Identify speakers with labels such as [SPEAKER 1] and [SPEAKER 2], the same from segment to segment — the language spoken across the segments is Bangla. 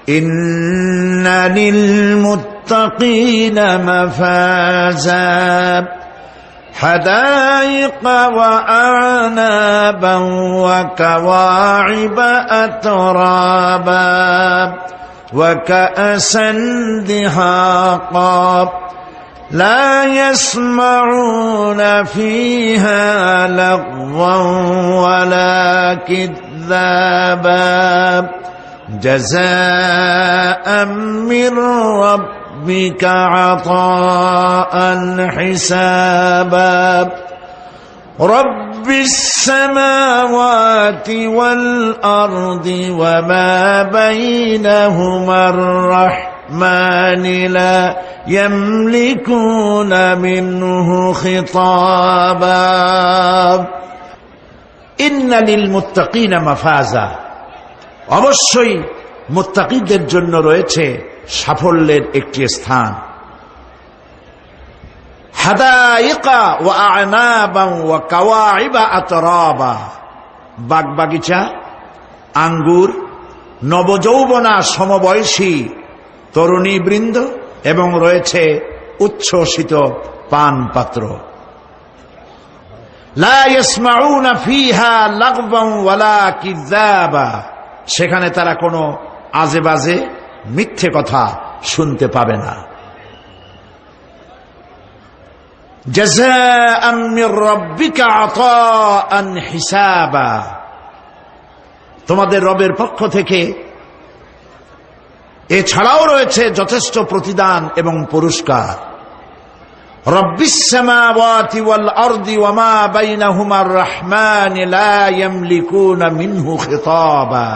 [SPEAKER 1] ইন্না লিল মুত্তাকিনা মাফাজা حدائق وأعنابا وكواعب أترابا وكأسا دهاقا لا يسمعون فيها لغوا ولا كذابا جزاء من ربك عطاء حسابا رب السماوات والأرض وما بينهما الرحمن لا يملكون منه خطابا إن للمتقين مفازا অবশ্যই মুত্তাকিদের জন্য রয়েছে সাফল্যের একটি স্থান। হাদাইকা ওয়া আ'নাবা ওয়া কাওয়াইবা আতরাবা, বাগবাগিচা, আঙ্গুর, নবযৌবনা সমবয়সী তরুণী বৃন্দ এবং রয়েছে উচ্ছ্বসিত পান পাত্র। লা ইয়াসমাউনা ফিহা লাগওয়ান ওয়ালা কিযাবা, সেখানে তারা কোনো আজে বাজে মিথ্যে কথা শুনতে পাবে না। জাযাআম মির রাব্বিকা আতাআন হিসাবা, তোমাদের রবের পক্ষ থেকে এছাড়াও রয়েছে যথেষ্ট প্রতিদান এবং পুরস্কার। রব্বিস সামাওয়াতি ওয়াল আরদি ওয়া মা বাইনাহুমার রাহমান লা ইয়ামলিকুনা মিনহু খিতাবা,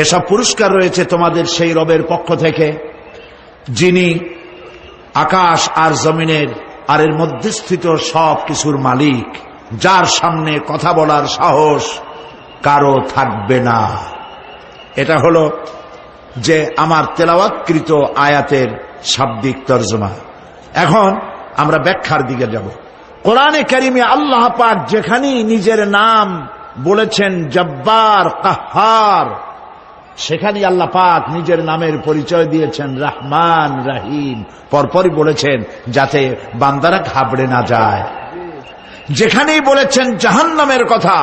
[SPEAKER 1] এসব পুরস্কার রয়েছে তোমাদের সেই রবের পক্ষ থেকে যিনি আকাশ আর জমিনের আর এর মধ্যস্থিত সব কিছুর মালিক, যার সামনে কথা বলার সাহস কারো থাকবে না। এটা হলো যে আমার তেলাওয়াতকৃত আয়াতের শাব্দিক তরজমা। এখন আমরা ব্যাখ্যার দিকে যাব। কোরআনে কারিমে আল্লাহ পাক যেখানেই নিজের নাম বলেছেন জব্বার, কাহ্হার, সেখানেই আল্লাহ পাক নিজের নামের পরিচয় দিয়েছেন রহমান, রহিম, পরপরই বলেছেন যাতে বান্দারা ঘাবড়ে না যায়। যেখানেই বলেছেন জাহান্নামের কথা,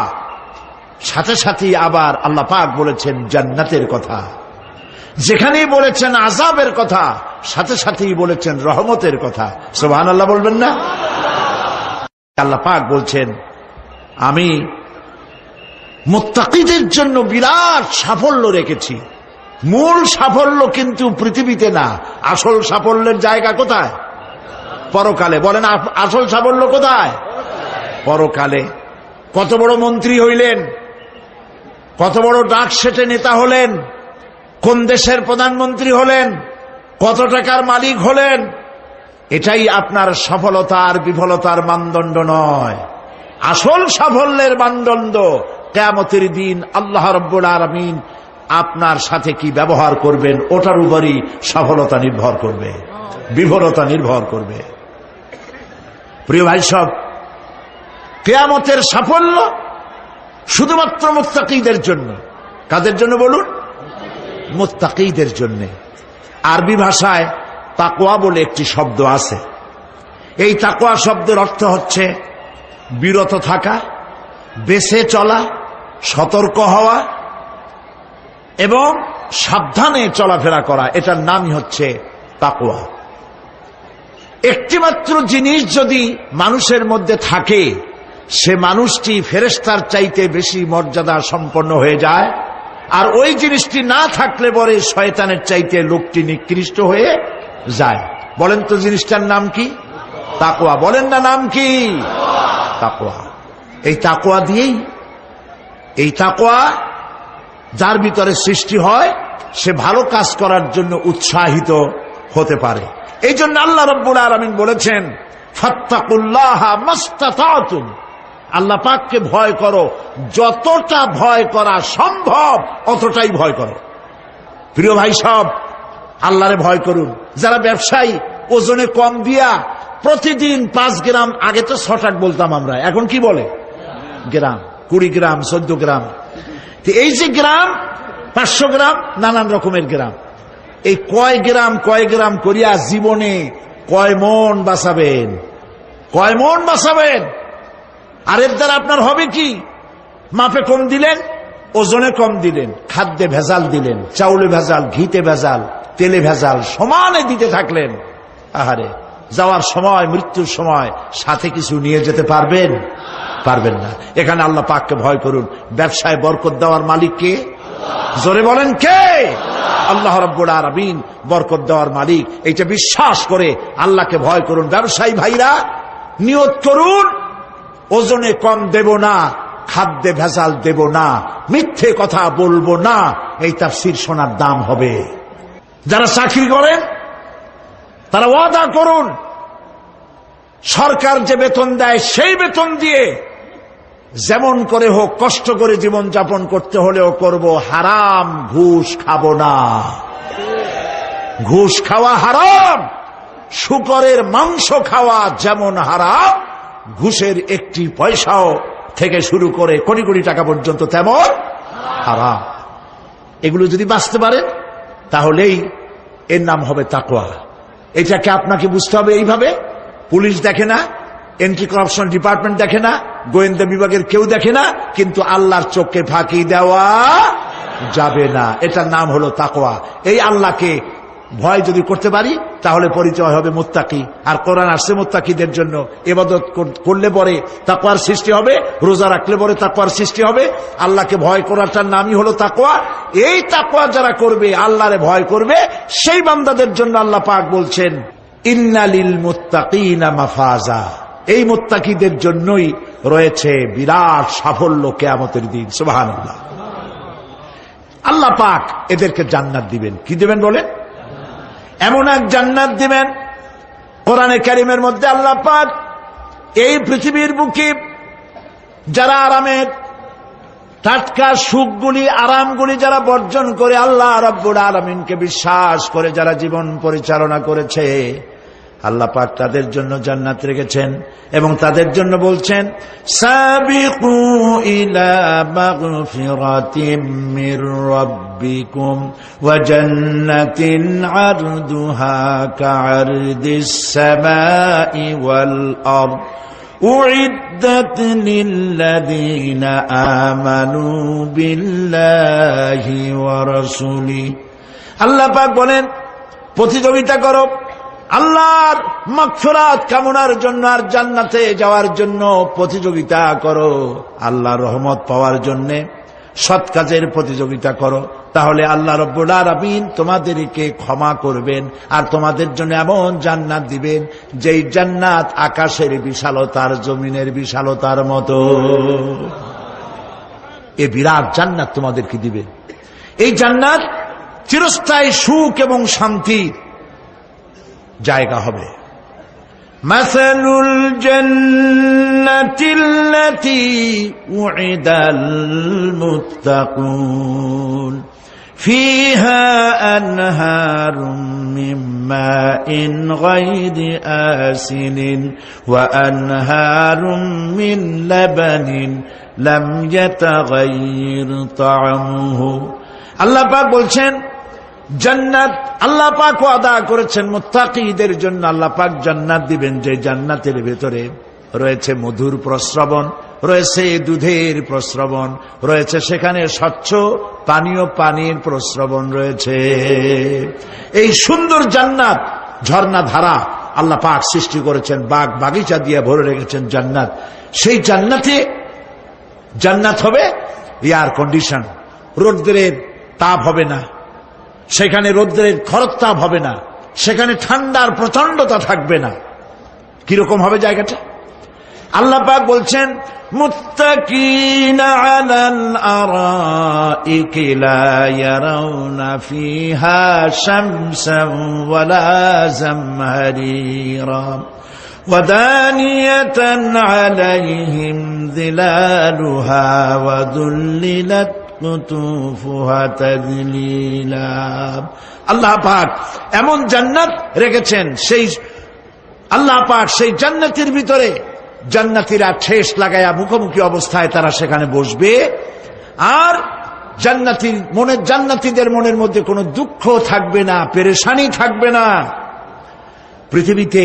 [SPEAKER 1] সাথে সাথেই আবার আল্লাহ পাক বলেছেন জান্নাতের কথা। যেখানেই বলেছেন আযাবের কথা, সাথে সাথেই বলেছেন রহমতের কথা। সুবহানাল্লাহ বলবেন না? আল্লাহ পাক বলছেন আমি মুত্তাকিদের জন্য বিরাট সাফল্য রেখেছি। মূল সাফল্য কিন্তু পৃথিবীতে না, আসল সাফল্যের জায়গা কোথায়? পরকালে। বলেন আসল সাফল্য কোথায়? পরকালে। কত বড় মন্ত্রী হইলেন, কত বড় ডাক সেটে নেতা হলেন, কোন দেশের প্রধানমন্ত্রী হলেন, কত টাকার মালিক হলেন, এটাই আপনার সফলতা আর বিফলতার মানদণ্ড নয়। আসল সাফল্যের মানদণ্ড কিয়ামতের দিন আল্লাহ রাব্বুল আলামিন আপনার সাথে কি ব্যবহার করবেন, ওটার উপরই সফলতা নির্ভর করবে, বিফলতা নির্ভর করবে। প্রিয় ভাই সব, কিয়ামতের সাফল্য শুধুমাত্র মুত্তাকিদের জন্য। কাদের জন্য বলুন? মুত্তাকিদের জন্য। আরবি ভাষায় তাকওয়া বলে একটি শব্দ আছে। এই তাকওয়া শব্দের অর্থ হচ্ছে বিরত থাকা, বেঁচে চলা, সতর্ক হওয়া এবং সাবধানে চলাফেরা করা, এটার নামই হচ্ছে তাকওয়া। একটিমাত্র জিনিস যদি মানুষের মধ্যে থাকে, সে মানুষটি ফেরেশতার চাইতে বেশি মর্যাদা সম্পন্ন হয়ে যায়, আর ওই জিনিসটি না থাকলে পরে শয়তানের চাইতে লোকটি নিকৃষ্ট হয়ে যায়। বলেন তো জিনিসটার নাম কি? তাকওয়া। বলেন না নাম কি? তাকওয়া। এই তাকওয়া দিয়েই, এই তাকওয়া যার ভিতরে সৃষ্টি হয়, সে ভালো কাজ করার জন্য উৎসাহিত হতে পারে। এই জন্য আল্লাহ রাব্বুল আলামিন বলেছেন ফাত্তাকুল্লাহা মাস্তাতাতুম, আল্লাহ পাককে ভয় করো, যতটা ভয় করা সম্ভব অতটাই ভয় করো। প্রিয় ভাই সব, আল্লাহরে ভয় করুন। যারা ব্যবসায়ী ওজনে কম দিয়া প্রতিদিন 5 গ্রাম, আগে তো 6 বলতাম আমরা, এখন কি বলে? গ্রাম, 20 গ্রাম, 14 গ্রাম। এই যে গ্রাম, 500 গ্রাম, নানান রকমের গ্রাম। এই কয় গ্রাম করিয়া জীবনে কয় মন বাঁচাবেন, কয় মন বাঁচাবেন? আর এর দ্বারা আপনার হবে কি? মাপে কম দিলেন, ওজনে কম দিলেন, খাদ্যে ভেজাল দিলেন, চাউলে ভেজাল, ঘিতে ভেজাল, তেলে ভেজাল, সমানে দিতে থাকলেন। আহারে, যাওয়ার সময়, মৃত্যুর সময় সাথে কিছু নিয়ে যেতে পারবেন? পারবেন না। এখানে আল্লাহ পাককে ভয় করুন। ব্যবসায় বরকত দেওয়ার মালিক কে? জোরে বলেন কে? আল্লাহ রাব্বুল আলামিন বরকত দেওয়ার মালিক। এইটা বিশ্বাস করে আল্লাহকে ভয় করুন। ব্যবসায়ী ভাইরা নিয়ত করুন, ওজনে কম দেব না, খাদ্যে ভেজাল দেব না, মিথ্যে কথা বলবো না। এই তাফসীর শোনার দাম হবে। যারা চাকরি করেন তারা ওয়াদা করুন, সরকার যে বেতন দেয় সেই বেতন দিয়ে যেমন করে হোক কষ্ট করে জীবন যাপন করতে হলেও করব, হারাম ঘুষ খাবো না। ঘুষ খাওয়া হারাম। শূকরের মাংস খাওয়া যেমন হারাম, ঘুষের একটি পয়সাও থেকে শুরু করে কোটি কোটি টাকা পর্যন্ত তেমন হারাম। এগুলো যদি বাঁচতে পারেন তাহলেই এর নাম হবে তাকওয়া। এটাকে আপনাকে বুঝতে হবে এইভাবে। পুলিশ দেখে না, এন্টি করাপশন ডিপার্টমেন্ট দেখে না, গোয়েন্দা বিভাগের কেউ দেখে না, কিন্তু আল্লাহর চোখকে ফাঁকি দেওয়া যাবে না। এটার নাম হলো তাকওয়া। এই আল্লাহকে ভয় যদি করতে পারি তাহলে পরিচয় হবে মুত্তাকি। আর কোরআন আসছে মুত্তাকিদের জন্য। ইবাদত করলে পরে তাকওয়ার সৃষ্টি হবে, রোজা রাখলে পরে তাকওয়ার সৃষ্টি হবে। আল্লাহকে ভয় করাটার নামই হলো তাকওয়া। এই তাকওয়া যারা করবে, আল্লাহরে ভয় করবে, সেই বান্দাদের জন্য আল্লাহ পাক বলছেন ইন্নালিল মুত্তাকিনা মাফাজা। এই মুত্তাকিদের জন্যই রয়েছে বিরাট সাফল্য কিয়ামতের দিন। সুবহানাল্লাহ। আল্লাহ পাক এদেরকে জান্নাত দিবেন। কি দিবেন বলেন? এমন এক জান্নাত দিবেন, কোরআনে কারীমের মধ্যে আল্লাহ পাক এই পৃথিবীর বুকে যারা আরামের টাটকা সুখগুলি, আরামগুলি যারা বর্জন করে আল্লাহ রাব্বুল আলামিনকে বিশ্বাস করে যারা জীবন পরিচালনা করেছে, আল্লাহ পাক তাদের জন্য জান্নাত রেখেছেন। এবং তাদের জন্য বলছেন সাবিকু ইলা মাগফিরাতিম মির রাব্বিকুম ওয়া জান্নাতিন আরদুহা কাআরদিস সামাই ওয়াল আরদ উইদ্দাত লিল্লাযীনা আমানু বিল্লাহি ওয়া রাসূলিহি। আল্লাহ পাক বলেন প্রতিযোগিতা করো আল্লাহর মাগফিরাত কামনার জন্য আর জান্নাতে যাওয়ার জন্য প্রতিযোগিতা করো। আল্লাহর রহমত পাওয়ার জন্য সৎ কাজের প্রতিযোগিতা করো, তাহলে আল্লাহ রাব্বুল আলামিন তোমাদেরকে ক্ষমা করবেন আর তোমাদের জন্য এমন জান্নাত দিবেন যেই জান্নাত আকাশের বিশালতার, জমিনের বিশালতার মতো। এই বিরাট জান্নাত তোমাদেরকে দিবেন। এই জান্নাত চিরস্থায়ী সুখ এবং শান্তির জায়গা হবে। মাসালুল জান্নাতিল্লাতী উইদাল মুত্তাকুন ফিহা আনহারুম মিন মাইন গায়রি আসিনিন ওয়া আনহারুম মিন লাবানিন লাম ইয়াতাগায়্যার তা'আমুহু। আল্লাহ পাক বলছেন জান্নাত আল্লাহ পাক ওয়াদা করেছেন মুত্তাকিদের জন্য। আল্লাহ পাক জান্নাত দিবেন যে জান্নাতের ভেতরে রয়েছে মধুর প্রস্রবণ, রয়েছে দুধের প্রস্রবণ, রয়েছে সেখানে স্বচ্ছ পানীয় পানির প্রস্রবণ রয়েছে। এই সুন্দর জান্নাত, ঝর্ণা ধারা আল্লাহ পাক সৃষ্টি করেছেন, বাগ বাগিচা দিয়ে ভরে রেখেছেন জান্নাত। সেই জান্নাতে জান্নাত হবে এয়ার কন্ডিশন, রৌদ্রের তাপ হবে না, সেখানে রৌদ্রের খরতাপ হবে না, সেখানে ঠান্ডার প্রচন্ডতা থাকবে না। কিরকম হবে জায়গাটা? আল্লাহ পাক বলছেন মুত্তাকিনা আলাল আরাইকি লা ইয়ারাউনা ফিহা শামসান ওয়ালা জামহারিরা ওয়াদানিয়াতান আলাইহিম যিলালুহা ওয়া যুল্লিলাত আল্লাহ পাক এমন জান্নাত রেখেছেন, সেই আল্লাহ পাক সেই জান্নাতের ভিতরে জান্নাতীরা ঠেস লাগায়া মুখোমুখি অবস্থায় তারা সেখানে বসবে। আর জান্নাতীদের মনের মধ্যে কোনো দুঃখ থাকবে না, পেরেশানি থাকবে না। পৃথিবীতে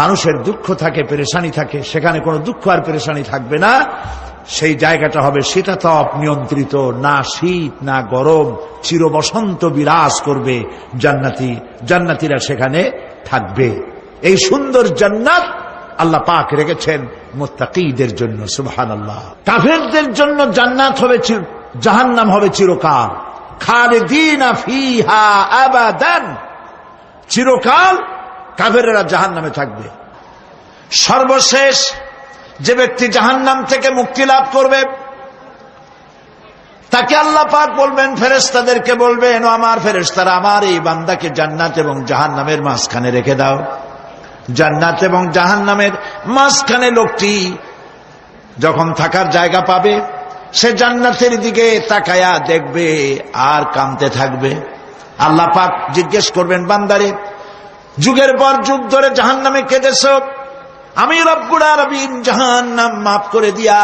[SPEAKER 1] মানুষের দুঃখ থাকে, পেরেশানি থাকে, সেখানে কোনো দুঃখ আর পেরেশানি থাকবে না। সেই জায়গাটা হবে শীতাতপ নিয়ন্ত্রিত, না শীত না গরম, চির বসন্ত বিরাজ করবে। জান্নাতীরা সেখানে থাকবে। এই সুন্দর জান্নাত আল্লাহ পাক রেখেছেন মুত্তাকীদের জন্য। সুবহানাল্লাহ। কাফেরদের জন্য জান্নাত হবে, জাহান্নাম হবে চিরকাল। খালিদিনা ফিহা আবাদান, চিরকাল কাফেরেরা জাহান্নামে থাকবে। সর্বশেষ যে ব্যক্তি জাহান্নাম থেকে মুক্তি লাভ করবে তাকে আল্লাহ পাক বলবেন, ফেরেশতাদেরকে বলবেন, ও আমার ফেরেশতারা, আমার এই বান্দাকে জান্নাত এবং জাহান্নামের মাঝখানে রেখে দাও। জান্নাত এবং জাহান্নামের মাঝখানে লোকটি যখন থাকার জায়গা পাবে, সে জান্নাতের দিকে তাকায়া দেখবে আর কাঁদতে থাকবে। আল্লাহ পাক জিজ্ঞেস করবেন, বান্দারে, যুগের পর যুগ ধরে জাহান্নামে কেঁদেছ, আমি রব্বুল আলামিন জাহান্নাম মাফ করে দিয়া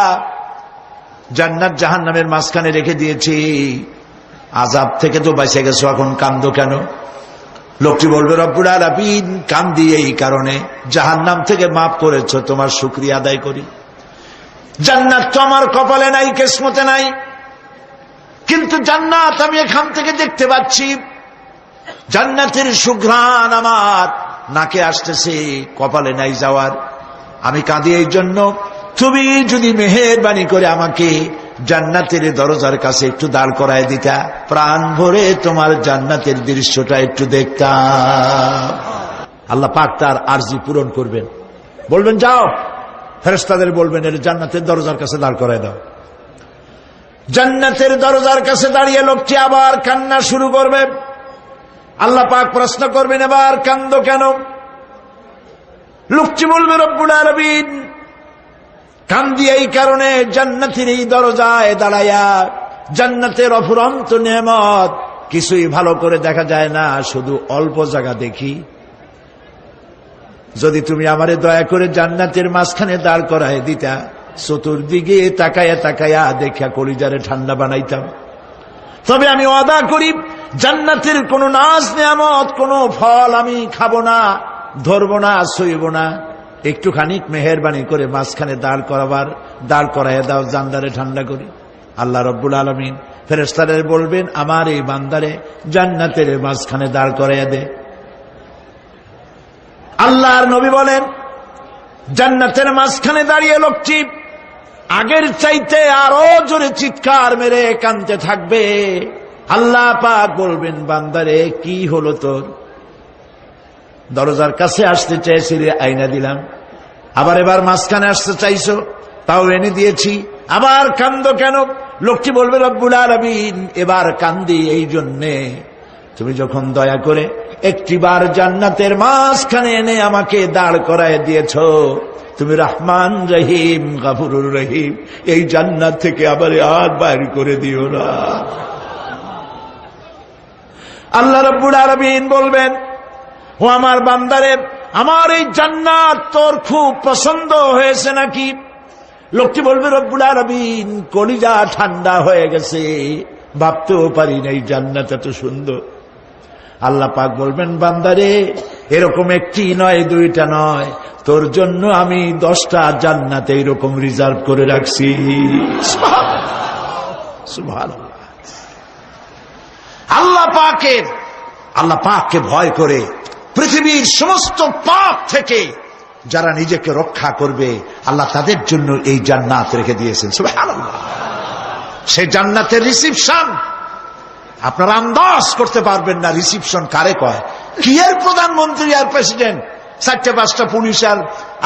[SPEAKER 1] জান্নাত জাহান্নামের মাঝখানে রেখে দিয়েছি, আযাব থেকে তো বেঁচে গেছো, এখন কান্দো কেন? লোকটি বলবে, রব্বুল আলামিন কান্দি এই কারণে, জাহান্নাম থেকে মাফ করেছো, তোমার শুকরিয়া আদায় করি। জান্নাত তো আমার কপালে নাই, কিসমতে নাই, কিন্তু জান্নাত আমি এখান থেকে দেখতে পাচ্ছি। জান্নাতের সুঘ্রাণ আমার নাকে আসতেছে, কপালে নাই যাওয়ার। আমি কাঁদি এই জন্য, তুমি যদি মেহেরবানি করে আমাকে জান্নাতের দরজার কাছে একটু দাঁড় করায় দিতা, প্রাণ ভরে তোমার জান্নাতের দৃশ্যটা একটু দেখতাম। আল্লাহ পাক তার আরজি পূরণ করবেন, বলবেন যাও। ফেরেশতাদের বলবেন, এর জান্নাতের দরজার কাছে দাঁড় করায় দাও। জান্নাতের দরজার কাছে দাঁড়িয়ে লোকটি আবার কান্না শুরু করবে। আল্লাহ পাক প্রশ্ন করবেন, এবার কান্দো কেন? লোকটি বলবে, রব্বুল আলামিন কান্দি এই কারণে, জান্নাতের এই দরজায় দাঁড়ায়া জান্নাতের অফুরন্ত নেয়ামত কিছুই ভালো করে দেখা যায় না, শুধু অল্প জায়গা দেখি। যদি তুমি আমারে দয়া করে জান্নাতের মাঝখানে দাঁড় করায় দিতা, চতুর্দিকে তাকায়া তাকায়া দেখা কলিজারে ঠান্ডা বানাইতাম। তবে আমি ওয়াদা করি, জান্নাতের কোন নাজ নেয়ামত, কোন ফল আমি খাবো না, ধরবো না, ছুঁইব না। একটুখানি মেহেরবানি করে মাঝখানে দাঁড় করাইয়া দাও, জান্নারে ঠান্ডা করি। আল্লাহ রব্বুল আলামিন ফেরেশতাদের বলবেন, আমার এই বান্দারে জান্নাতের মাঝখানে দাঁড় করাইয়া দে। আল্লাহর নবী বলেন, জান্নাতের মাঝখানে দাঁড়িয়ে লোকটি আগের চাইতে আরো জোরে চিৎকার মেরে কাঁদতে থাকবে। আল্লাহ পাক বলবেন, বান্দারে কি হলো তোর? দরজার কাছে আসতে চাইছিলে, আইনা দিলাম। এবার মাঝখানে আসতে চাইছো, তাও এনে দিয়েছি। আবার কান্দো কেন? লোকটি বলবে, রব্বুল আলামিন এবার কান্দি এই জন্যে, তুমি যখন দয়া করে একটিবার জান্নাতের মাঝখানে এনে আমাকে দাঁড় করায় দিয়েছ, তুমি রহমান রহিম গফুরুর রহিম, এই জান্নাত থেকে আবার আর বাইর করে দিও না। আল্লাহ রাব্বুল আলামিন বলবেন, ও আমার বান্দারে, আমার এই জান্নাত তোর খুব পছন্দ হয়েছে নাকি? লোকটি বলবে, রব্বুল আলামিন কলিজা ঠান্ডা হয়ে গেছে, ভাবতেও পারি না এই জান্নাত এত সুন্দর। আল্লাহ পাক বলবেন, বান্দারে এরকম একটি নয়, দুইটা নয়, তোর জন্য আমি 10টা জান্নাত এইরকম রিজার্ভ করে রাখছি। সুবহানাল্লাহ। আল্লাহ পাককে ভয় করে পৃথিবীর সমস্ত পাপ থেকে যারা নিজেকে রক্ষা করবে, আল্লাহ তাদের জন্য এই জান্নাত রেখে দিয়েছেন। সুবহানাল্লাহ। সেই জান্নাতের রিসিপশন আপনারা আন্দাজ করতে পারবেন না। রিসিপশন কারে কয়? কি এর প্রধানমন্ত্রী আর প্রেসিডেন্ট, 4-5টা পুলিশ আর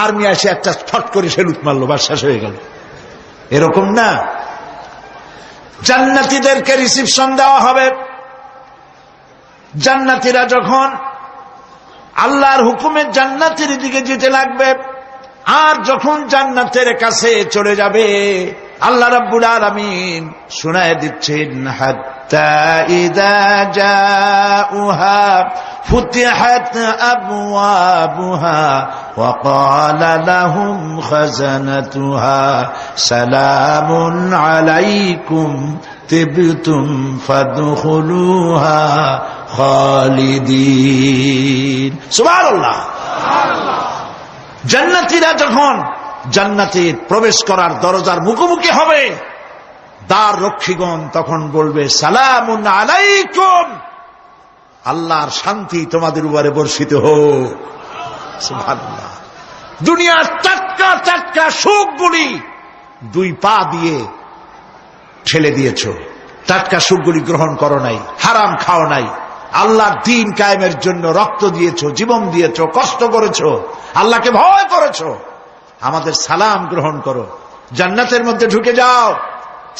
[SPEAKER 1] আর্মি আসে একটা ফট করে সেলুট মারলো, বা শেষ হয়ে গেল, এরকম না। জান্নাতীদেরকে রিসিপশন দেওয়া হবে। জান্নাতীরা যখন আল্লাহর হুকুমে জান্নাতের দিকে যেতে লাগবে, আর যখন জান্নাতের কাছে চলে যাবে, আল্লাহ রাব্বুল আলামিন শোনায় দিচ্ছেন, হাত্তা ইযা জাউহা ফুতিহাত আবওয়াবুহা ওয়া ক্বালা লাহুম খাযানাতুহা সালামুন আলাইকুম তিবতুম ফাদখুলুহা খালিদিন। সুবহানাল্লাহ। জান্নাতীরা যখন জান্নাতে প্রবেশ করার দরজার মুখোমুখি হবে, দ্বার রক্ষীগণ তখন বলবে সালামুন আলাইকুম, আল্লাহর শান্তি তোমাদের উপরে বর্ষিত হোক। সুবহানাল্লাহ। দুনিয়ার টাটকা টাটকা সুখগুলি দুই পা দিয়ে ঠেলে দিয়েছ, টাটকা সুখগুলি গ্রহণ করো নাই, হারাম খাও নাই, আল্লাহর দ্বীন কায়েমের জন্য রক্ত দিয়েছ, জীবন দিয়েছ, কষ্ট করেছ, আল্লাহকে ভয় করেছ। আমাদের সালাম গ্রহণ করো, জান্নাতের মধ্যে ঢুকে যাও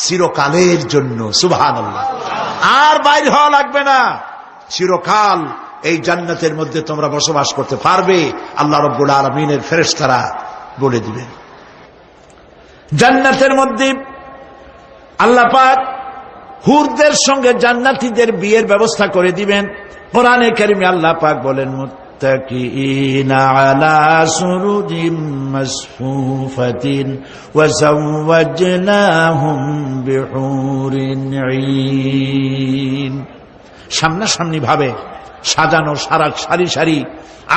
[SPEAKER 1] চিরকালের জন্য। সুবহানাল্লাহ। আর বাইর হওয়া লাগবে না, চিরকাল এই জান্নাতের মধ্যে তোমরা বসবাস করতে পারবে। আল্লাহ রাব্বুল আলামিনের ফেরেশতারা বলে দিবেন। জান্নাতের মধ্যে আল্লাহ পাক হুরদের সঙ্গে জান্নাতীদের বিয়ের ব্যবস্থা করে দিবেন। কোরআনে কারিমে আল্লাহ পাক বলেন মুত্তাকিইনা আলা সুরুজিম মাসফুফাতিন ওয়া যাওয়াজনাহুম বিহুরিন ঈন। সামনাসামনি ভাবে সাজানো সারি সারি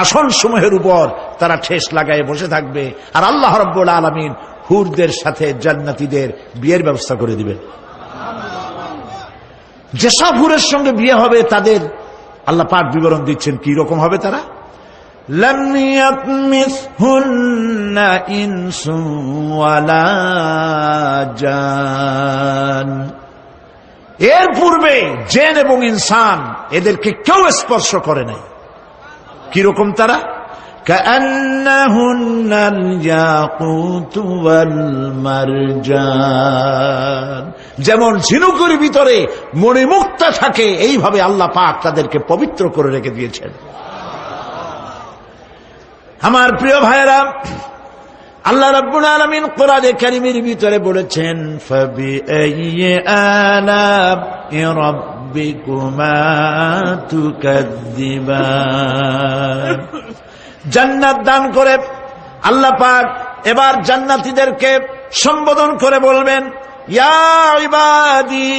[SPEAKER 1] আসন সমূহের উপর তারা ঠেস লাগায় বসে থাকবে, আর আল্লাহ রাব্বুল আলামিন হুরদের সাথে জান্নাতীদের বিয়ের ব্যবস্থা করে দিবেন। যেসব হুরের সঙ্গে বিয়ে হবে তাদের আল্লাহ পাক বিবরণ দিচ্ছেন কি রকম হবে তারা। লাম ইয়াতমিসহুন্না ইনসুন ওয়ালা জান। এর পূর্বে জিন এবং ইনসান এদেরকে কেউ স্পর্শ করে নাই। কিরকম তারা? কাআন্নাহুন্নাল ইয়াকুতু ওয়াল মারজান। যেমন ঝিনুকের ভিতরে মণিমুক্তা থাকে, এইভাবে আল্লাহ পাক তাদেরকে পবিত্র করে রেখে দিয়েছেন। আমার প্রিয় ভাইরা, আল্লাহ রাব্বুল আলামিন কোরআনে কারীমের ভিতরে বলেছেন ফাবিআইয়ি আলা'i রাব্বিকুমা তুকাযযিবান। জান্নাত দান করে আল্লাহ পাক এবার জান্নাতীদেরকে সম্বোধন করে বলবেন ইয়া ইবাদি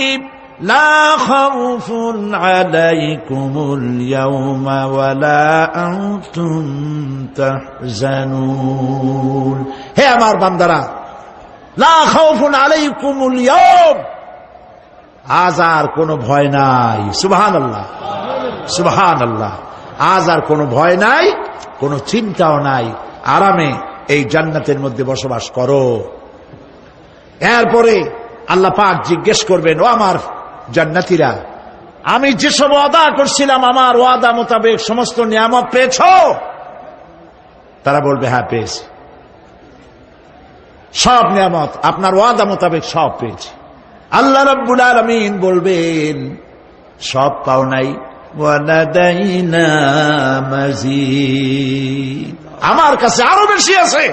[SPEAKER 1] লা খাউফুন আলাইকুমুল ইয়াওমা ওয়ালা আনতুম তাহজানুন। হে আমার বান্দারা, লা খাউফুন আলাইকুমুল ইয়াওম, আজ আর কোনো ভয় নাই। সুবহানাল্লাহ, সুবহানাল্লাহ। আজ আর কোনো ভয় নাই, কোনো চিন্তাও নাই, আরামে এই জান্নাতের মধ্যে বসবাস করো। এরপরে আল্লাহ পাক জিজ্ঞেস করবেন, ও আমার জান্নাতীরা, আমি যেসব ওয়াদা করছিলাম আমার ওয়াদা মোতাবেক সমস্ত নিয়ামত পেয়েছো? তারা বলবে হ্যাঁ পেয়েছি, সব নিয়ামত আপনার ওয়াদা মোতাবেক সব পেয়েছি। আল্লাহ রাব্বুল আলামিন বলবেন সব পাও নাই, ওয়ালাদাইনা মাজিদ, আমার কাছে আরো বেশি আছে।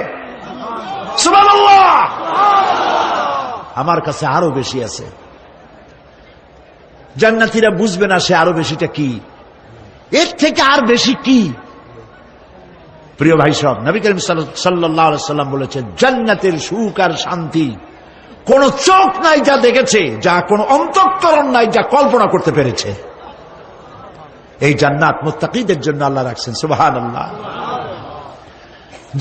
[SPEAKER 1] সুবহানাল্লাহ, আমার কাছে আরো বেশি আছে। জান্নাতীরা বুঝবে না সে আরো বেশিটা কি, এর থেকে আর বেশি কি। প্রিয় ভাই সব, নবী করিম সাল্লাল্লাহু আলাইহি ওয়াসাল্লাম বলেছেন জান্নাতের সুখ আর শান্তি কোন চোখ নাই যা দেখেছে, যা কোন অন্তঃকরণ নাই যা কল্পনা করতে পেরেছে। এই জান্নাত মুত্তাকিদের জন্য আল্লাহ রাখছেন। সুবহানাল্লাহ।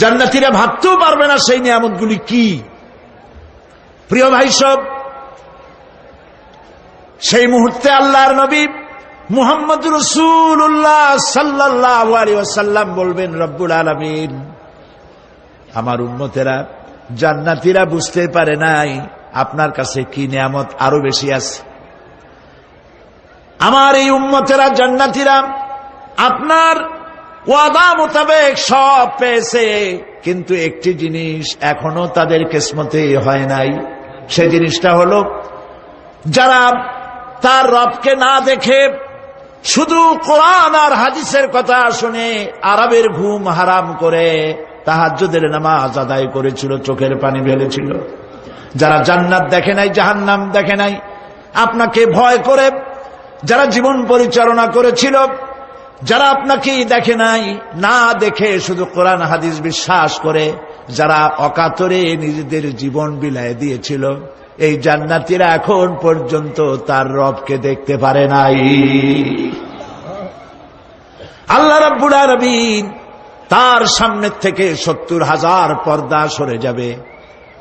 [SPEAKER 1] জান্নাতীরা ভাবতেও পারবে না সেই নিয়ামতগুলি কি। প্রিয় ভাই সব, সেই মুহূর্তে আল্লাহর নবী মুহাম্মদুর রাসূলুল্লাহ সাল্লাল্লাহু আলাইহি ওয়াসাল্লাম বলবেন রব্বুল আলামিন, আমার উম্মতেরা জান্নাতীরা বুঝতে পারে নাই আপনার কাছে কি নিয়ামত আরো বেশি আছে। আমার এই উম্মতেরা জান্নাতীরা আপনার ওয়াদা মোতাবেক সব পেয়েছে, কিন্তু একটি জিনিস এখনো তাদের কিসমতে হয় নাই। সেই জিনিসটা হলো যারা তার রবকে না দেখে শুধু কোরআন আর হাদিসের কথা শুনে আরবের ঘুম হারাম করে তাহাজ্জুদের নামাজ আদায় করেছিল, চোখের পানি ফেলেছিল, যারা জান্নাত দেখে নাই, জাহান্নাম দেখে নাই, আপনাকে ভয় করে যারা জীবন পরিচালনা করেছিল, যারা আপনাকে দেখে নাই, না দেখে শুধু কোরআন হাদিস বিশ্বাস করে যারা অকাতরে নিজেদের জীবন বিলায় দিয়েছিল, এই জান্নাতীরা এখন পর্যন্ত তার রবকে দেখতে পারে নাই। আল্লাহ রাব্বুল আলামিন তার সামনে থেকে 70,000 পর্দা সরে যাবে।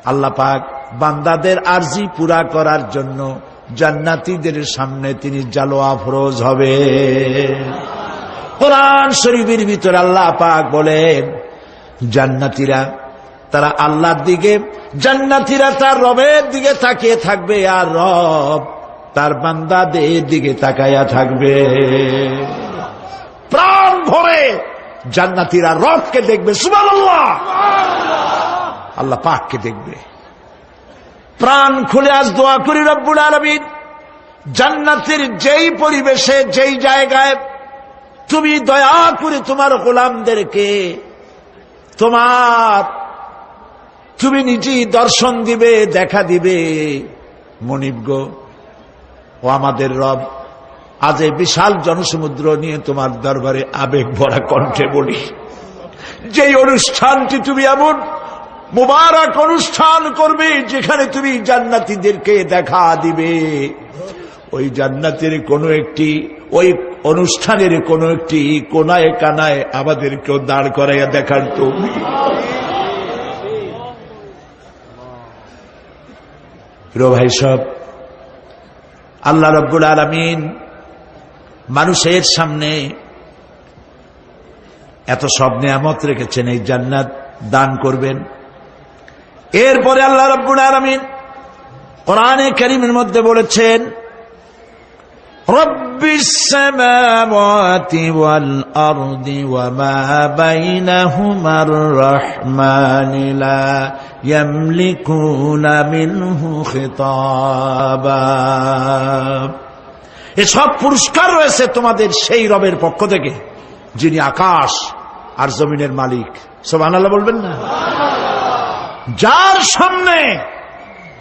[SPEAKER 1] আল্লাহ পাক বান্দাদের আরজি পুরা করার জন্য জান্নাতীদের সামনে তিনি জালোয়া ফরোজ হবে। কোরআন শরীফের ভিতরে আল্লাহ পাক বলেন, জান্নাতীরা তারা আল্লাহর দিকে, জান্নাতীরা তার রবের দিকে তাকিয়ে থাকবে, আর রব তার বান্দাদের দিকে তাকায়া থাকবে। প্রাণ ভরে জান্নাতীরা রবকে দেখবে, সুবহানাল্লাহ, আল্লাহ পাককে দেখবে। প্রাণ খুলে আজ দোয়া করি রব্বুল আলামিন, জান্নাতের যেই পরিবেশে, যেই জায়গায় তুমি দয়া করে তোমার গোলামদেরকে তুমি নিজেই দর্শন দিবে, দেখা দিবে। মনিব গো, ও আমাদের রব, আজ এই বিশাল জনসমুদ্র নিয়ে তোমার দরবারে আবেগ ভরা কণ্ঠে বলি, যেই অনুষ্ঠানটি তুমি এমন মুবারক অনুষ্ঠান করবে যেখানে তুমি জান্নাতীদেরকে দেখা দিবে, ওই জান্নাতের কোন একটি, ওই অনুষ্ঠানের কোন একটি কোনায় কানায় আমাদেরকেও দাঁড় করাইয়া দেখার তৌফিক। প্রিয় ভাই সব, আল্লাহ রাব্বুল আলামিন মানুষের সামনে এত সব নিয়ামত রেখেছেন, এই জান্নাত দান করবেন। এরপরে আল্লাহ রাব্বুল আলামিন কোরআনে কারীমের মধ্যে বলেছেন, রব্বিস সামাওয়াতি ওয়াল আরদি ওয়া মা বাইনাহুমার রাহমানি লা ইয়ামলিকুনা মিনহু খিতাবা। এসব পুরস্কার রয়েছে তোমাদের সেই রবের পক্ষ থেকে যিনি আকাশ আর জমিনের মালিক। সুবহানাল্লাহ বলবেন না? যার সামনে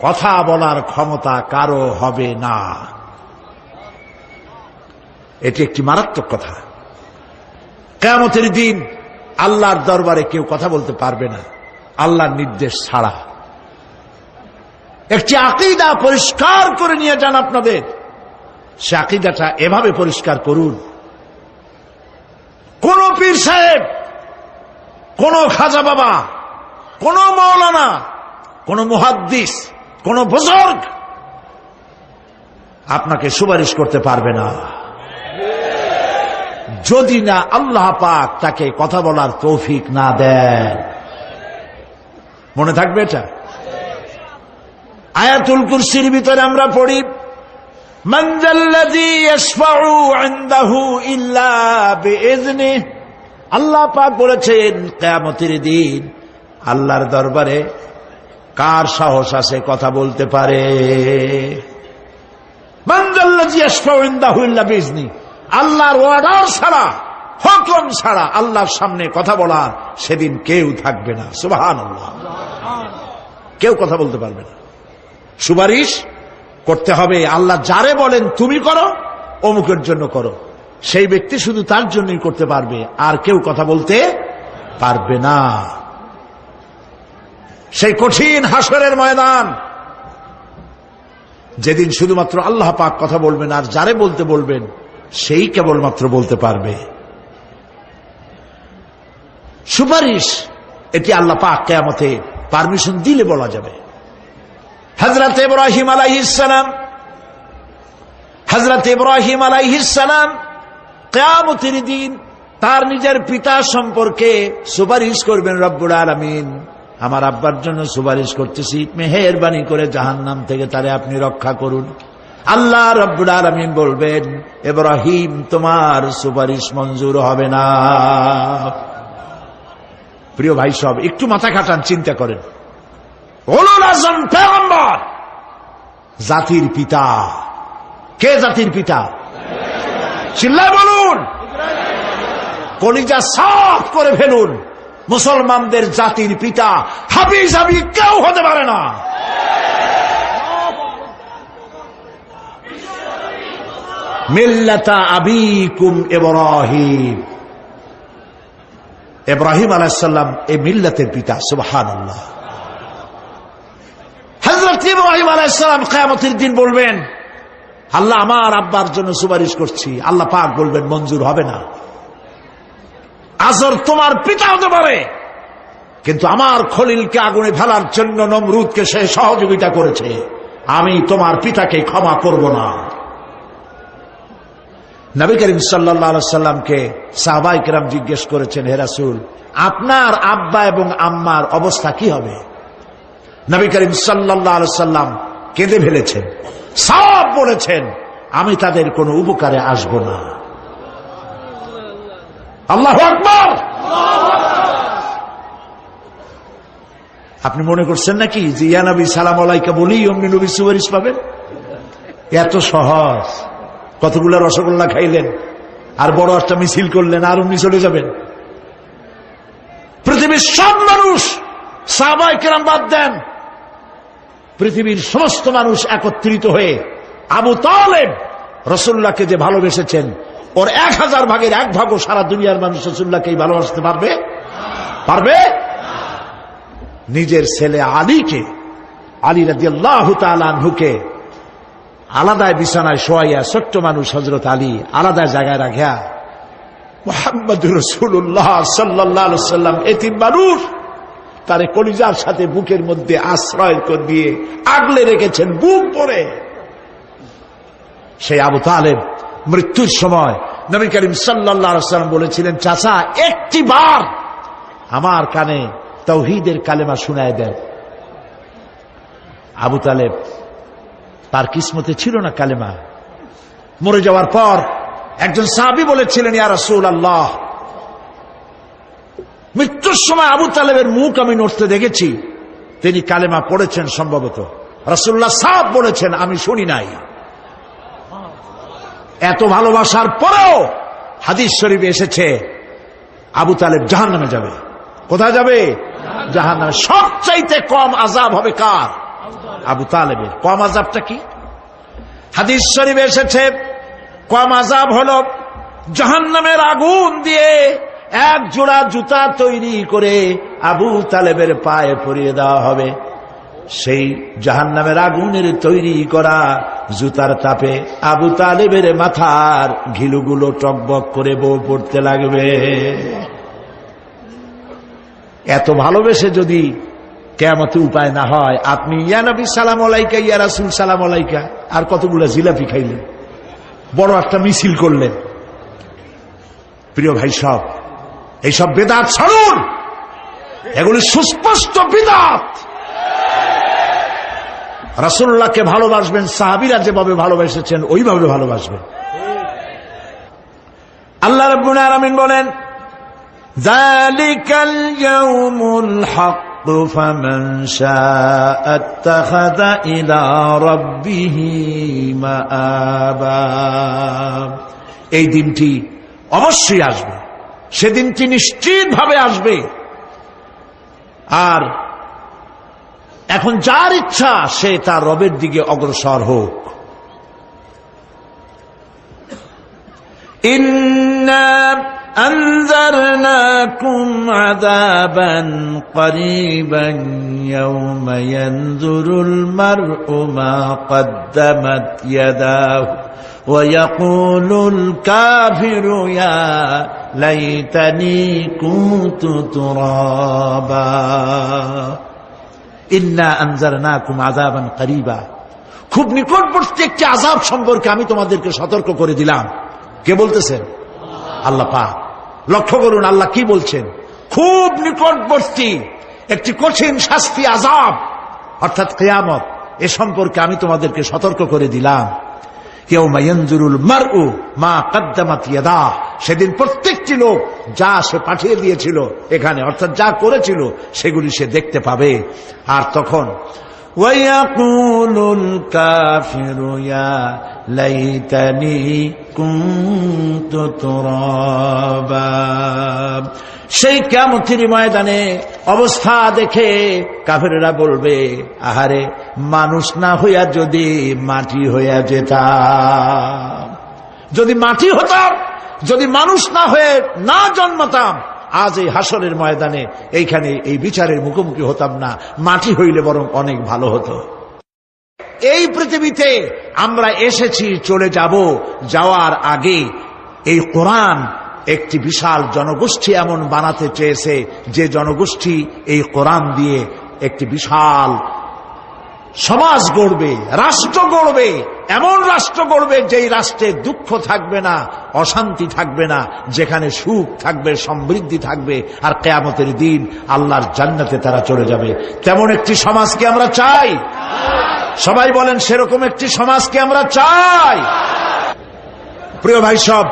[SPEAKER 1] কথা বলার ক্ষমতা কারো হবে না। এটি একটি মারাত্মক কথা। কিয়ামতের দিন আল্লাহর দরবারে কেউ কথা বলতে পারবে না আল্লাহর নির্দেশ ছাড়া। একটি আকীদা পরিষ্কার করে নিয়ে যান আপনাদের, সে আকীদাটা এভাবে পরিষ্কার করুন, কোন পীর সাহেব, কোন খাজা বাবা, কোন মাওলানা, কোন মুহাদ্দিস, কোন বুজুর্গ আপনাকে সুপারিশ করতে পারবে না যদি না আল্লাহ পাক তাকে কথা বলার তৌফিক না দেন। মনে থাকবে এটা। আয়াতুল কুরসির ভিতরে আমরা পড়ি, মান যাল্লাযী ইয়াশফাউ ইনদাহু ইল্লা বিইজনিহি। আল্লাহ পাক বলেছেন, কিয়ামতের দিন আল্লাহর দরবারে কার সাহস আছে কথা বলতে পারে? মান যাল্লাযী ইয়াশফাউ ইনদাহু ইল্লা বিইজনিহি। আল্লাহর ওয়ার্ডার ছাড়া, হুকুম ছাড়া আল্লাহর সামনে কথা বলার সেদিন কেউ থাকবে না। সুবহানাল্লাহ। কেউ কথা বলতে পারবে না। সুপারিশ করতে হবে আল্লাহ যারে বলেন তুমি করো, অমুকের জন্য করো, সেই ব্যক্তি শুধু তার জন্যই করতে পারবে, আর কেউ কথা বলতে পারবে না। সেই কঠিন হাসরের ময়দান, যেদিন শুধুমাত্র আল্লাহ পাক কথা বলবেন, আর যারে বলতে বলবেন সেই কেবলমাত্র বলতে পারবে। সুপারিশ এটি আল্লাহ পাক কিয়ামতে পারমিশন দিলে বলা যাবে। হযরত ইব্রাহিম আলাইহিস সালাম কিয়ামতের দিন তার নিজের পিতা সম্পর্কে সুপারিশ করবেন, রব্বুল আলামিন আমার আব্বার জন্য সুপারিশ করতেছি, মেহেরবানি করে জাহান্নাম থেকে তারে আপনি রক্ষা করুন। আল্লাহ রব্বুল আলামিন বলবেন, ইব্রাহিম তোমার সুপারিশ মঞ্জুর হবে না। প্রিয় ভাই সব, একটু মাথা খাটান, চিন্তা করেন। উলুল আযম পয়গম্বর, জাতির পিতা। কে জাতির পিতা? চিল্লায় বলুন, কলিজা সাফ করে ফেলুন। মুসলমানদের জাতির পিতা হাবিজাবি কেউ হতে পারে না। মিল্লাতা আবিকুম ইব্রাহিম। ইব্রাহিম আলাইহিস সালাম এই মিল্লাতের পিতা। সুবহানাল্লাহ। হযরত হযরত ইব্রাহিম আলাইহিস সালাম কিয়ামতের দিন বলবেন, আল্লাহ আমার আব্বার জন্য সুপারিশ করছি, আল্লাহ পাক বলবেন মঞ্জুর হবে না। আজর তোমার পিতা হতে পারে, কিন্তু আমার খলিলকে আগুনে ফেলার জন্য নমরুদকে সে সহযোগিতা করেছে, আমি তোমার পিতাকে ক্ষমা করব না। নবী করিম সাল্লাল্লাহু আলাইহি সাল্লামকে সাহাবায়ে কেরাম জিজ্ঞেস করেছেন, হে রাসূল, আপনার আব্বা এবং আম্মার অবস্থা কি হবে? নবী করিম সাল্লাল্লাহু আলাইহি সাল্লাম কেঁদে ফেলেছেন, সব বলেছেন, আমি তাদের কোনো উপকারে আসব না। আল্লাহু আকবার। আপনি মনে করছেন নাকি যে ইয়া নবী সালাম আলাইকা বলি অমনি নবী সুপারিশ পাবেন? এত সহজ। কতগুলা রসগোল্লা খাইলেন আর বড় একটা মিছিল করলেন আর অমনি চলে যাবেন? পৃথিবীর সব মানুষ, সাহাবায়ে কেরাম বাদ দেন, পৃথিবীর সমস্ত মানুষ একত্রিত হয়ে আবু তালেব রাসূলুল্লাহকে যে ভালোবেসেছেন, ওর 1000 ভাগের 1 ভাগও সারা দুনিয়ার মানুষ রাসূলুল্লাহকে ভালোবাসতে পারবে? পারবে? নিজের ছেলে আলীকে, আলী রাদিয়াল্লাহু তাআলা আনহুকে আলাদা বিছানায় শোয়াইয়া, ছোট্ট মানুষ হযরত আলী আলাদা জায়গায় রাখিয়া মুহাম্মদুর রাসূলুল্লাহ সাল্লাল্লাহু আলাইহি ওয়াসাল্লাম এতিম মানুষ, তারে কলিজার সাথে বুকের মধ্যে আশ্রয় করে দিয়ে আগলে রেখেছেন বুক ভরে। সেই আবু তালেব মৃত্যুর সময় নবী করিম সাল্লাল্লাহু আলাইহি ওয়াসাল্লাম বলেছিলেন, চাচা একটি বার আমার কানে তাওহীদের কালেমা শোনায় দেন। আবু তালেব, তার কিসমতে ছিল না কালেমা। মরে যাওয়ার পর একজন সাহাবী বলেছিলেন, ইয়া রাসূলুল্লাহ, মৃত্যুর সময় আবু তালেবের মুখ আমি নড়তে দেখেছি, তিনি কালেমা পড়েছেন সম্ভবত। রাসূলুল্লাহ সাহেব বলেছেন, আমি শুনি নাই। এত ভালোবাসার পরেও হাদিস শরীফে এসেছে আবু তালেব জাহান্নামে যাবে। কোথায় যাবে? জাহান্নামে। সবচাইতে কম আযাব হবে কার? আবু তালেবের। কম আযাবটা কি? হাদিস শরীফে এসেছে কম আযাব হলো জাহান্নামের আগুন দিয়ে 1 জোড়া জুতা তৈরি করে আবু তালেবের পায়ে পরিয়ে দেওয়া হবে। সেই জাহান্নামের আগুনের তৈরি করা জুতার তাপে আবু তালেবের মাথার ঘিলুগুলো টকবক করে বউ পড়তে লাগবে। এত ভালোবেসে যদি কিয়ামতে উপায় না হয়, আপনি ইয়া নবী সালাম আলাইকা, ইয়া রাসূল সালাম আলাইকা, আর কতগুলো জিলাপি খাইলেন, বড় একটা মিছিল করলেন। প্রিয় ভাই সব, এইসব বেদাত ছাড়ুন, এগুলি সুস্পষ্ট বিদআত। রাসূলুল্লাহকে ভালোবাসবেন, সাহাবীরা যেভাবে ভালোবেসেছেন ওইভাবে ভালোবাসবেন। আল্লাহ রাব্বুল আলামিন বলেন, যালিকাল ইয়াউমুল হক ফামান শাআ আত্তাখাযা ইলা রাব্বিহি মাআবা। এই দিনটি অবশ্যই আসবে, সেদিনটি নিশ্চিতভাবে আসবে। আর এখন যার ইচ্ছা সে তার রবের দিকে অগ্রসর হোক। ইন্না আনজারনাকুম আযাবান করিবান ইয়াওমা ইয়ানজুরুল মার'উ মা কদ্দামাত ইয়াদাহু ওয়া ইয়াকুলুল কাফিরু ইয়া লাইতানি কুনতু তুরাবা। ইন্না আনজারনাকুম আযাবান করিবা, খুব নিকটবর্তী একটি আযাব সম্পর্কে আমি তোমাদেরকে সতর্ক করে দিলাম। কে বলতেছেন? আল্লাহ পাক। লক্ষ্য করুন আল্লাহ কি বলছেন, খুব নিকটবর্তী একটি কঠিন শাস্তি, আযাব অর্থাৎ কিয়ামত, এ সম্পর্কে আমি তোমাদেরকে সতর্ক করে দিলাম। ইয়াউমা ইয়ানজুরুল মার'উ মা কদ্দামাত ইয়াদাহু, সেদিন প্রত্যেকটি লোক যা সে পাঠিয়ে দিয়েছিল এখানে, অর্থাৎ যা করেছিল সেগুলি সে দেখতে পাবে। আর তখন ওয়ায়াকুলুল কাফিরু ইয়া লাইতানি কুনতু তুরাবা। সেই কিয়ামতের ময়দানে অবস্থা দেখে কাফেররা বলবে, আহারে মানুষ না হইয়া যদি মাটি হইয়া যেতাম, যদি মাটি হতাম, যদি মানুষ না হয়ে না জন্মাতাম, আজ এই হাসরের ময়দানে এইখানে এই বিচারের মুখোমুখি হতাম না, মাটি হইলে বরং অনেক ভালো হতো। এই পৃথিবীতে আমরা এসেছি, চলে যাব, যাওয়ার আগে এই কোরআন একটি বিশাল জনগোষ্ঠী এমন বানাতে চেয়েছে যে জনগোষ্ঠী এই কোরআন দিয়ে একটি বিশাল সমাজ গড়বে, রাষ্ট্র গড়বে, এমন রাষ্ট্র গড়বে যেই রাষ্ট্রে দুঃখ থাকবে না, অশান্তি থাকবে না, যেখানে সুখ থাকবে, সমৃদ্ধি থাকবে, আর কিয়ামতের দিন আল্লাহর জান্নাতে তারা চলে যাবে। তেমন একটি সমাজকে আমরা চাই। সবাই বলেন, সেরকম একটি সমাজকে আমরা চাই। প্রিয় ভাই সব,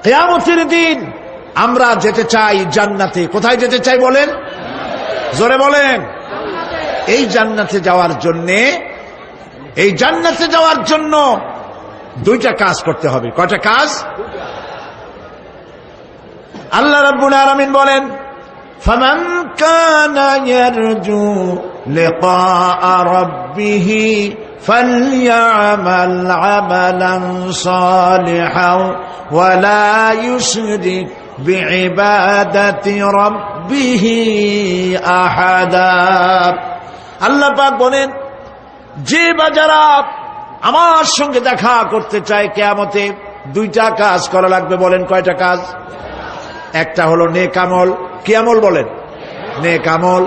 [SPEAKER 1] কিয়ামতের দিন আমরা যেতে চাই জান্নাতে। কোথায় যেতে চাই বলেন? জোরে বলেন। এই জান্নাতে যাওয়ার জন্য দুইটা কাজ করতে হবে। কয়টা কাজ? আল্লাহ রাব্বুল আলামিন বলেন, ফামান কানা ইয়ারজু লিকাআ রাব্বিহি ফালইআমাল আমালান সালিহান ওয়া লা ইউশরিক বিইবাদাতি রাব্বিহি আহাদা। আল্লাহ পাক বলেন, যে বাজারা আমার সঙ্গে দেখা করতে চায় কিয়ামতে, দুইটা কাজ করা লাগবে। বলেন কয়টা কাজ? একটা হলো নেক আমল। কি আমল বলেন? নেক আমল।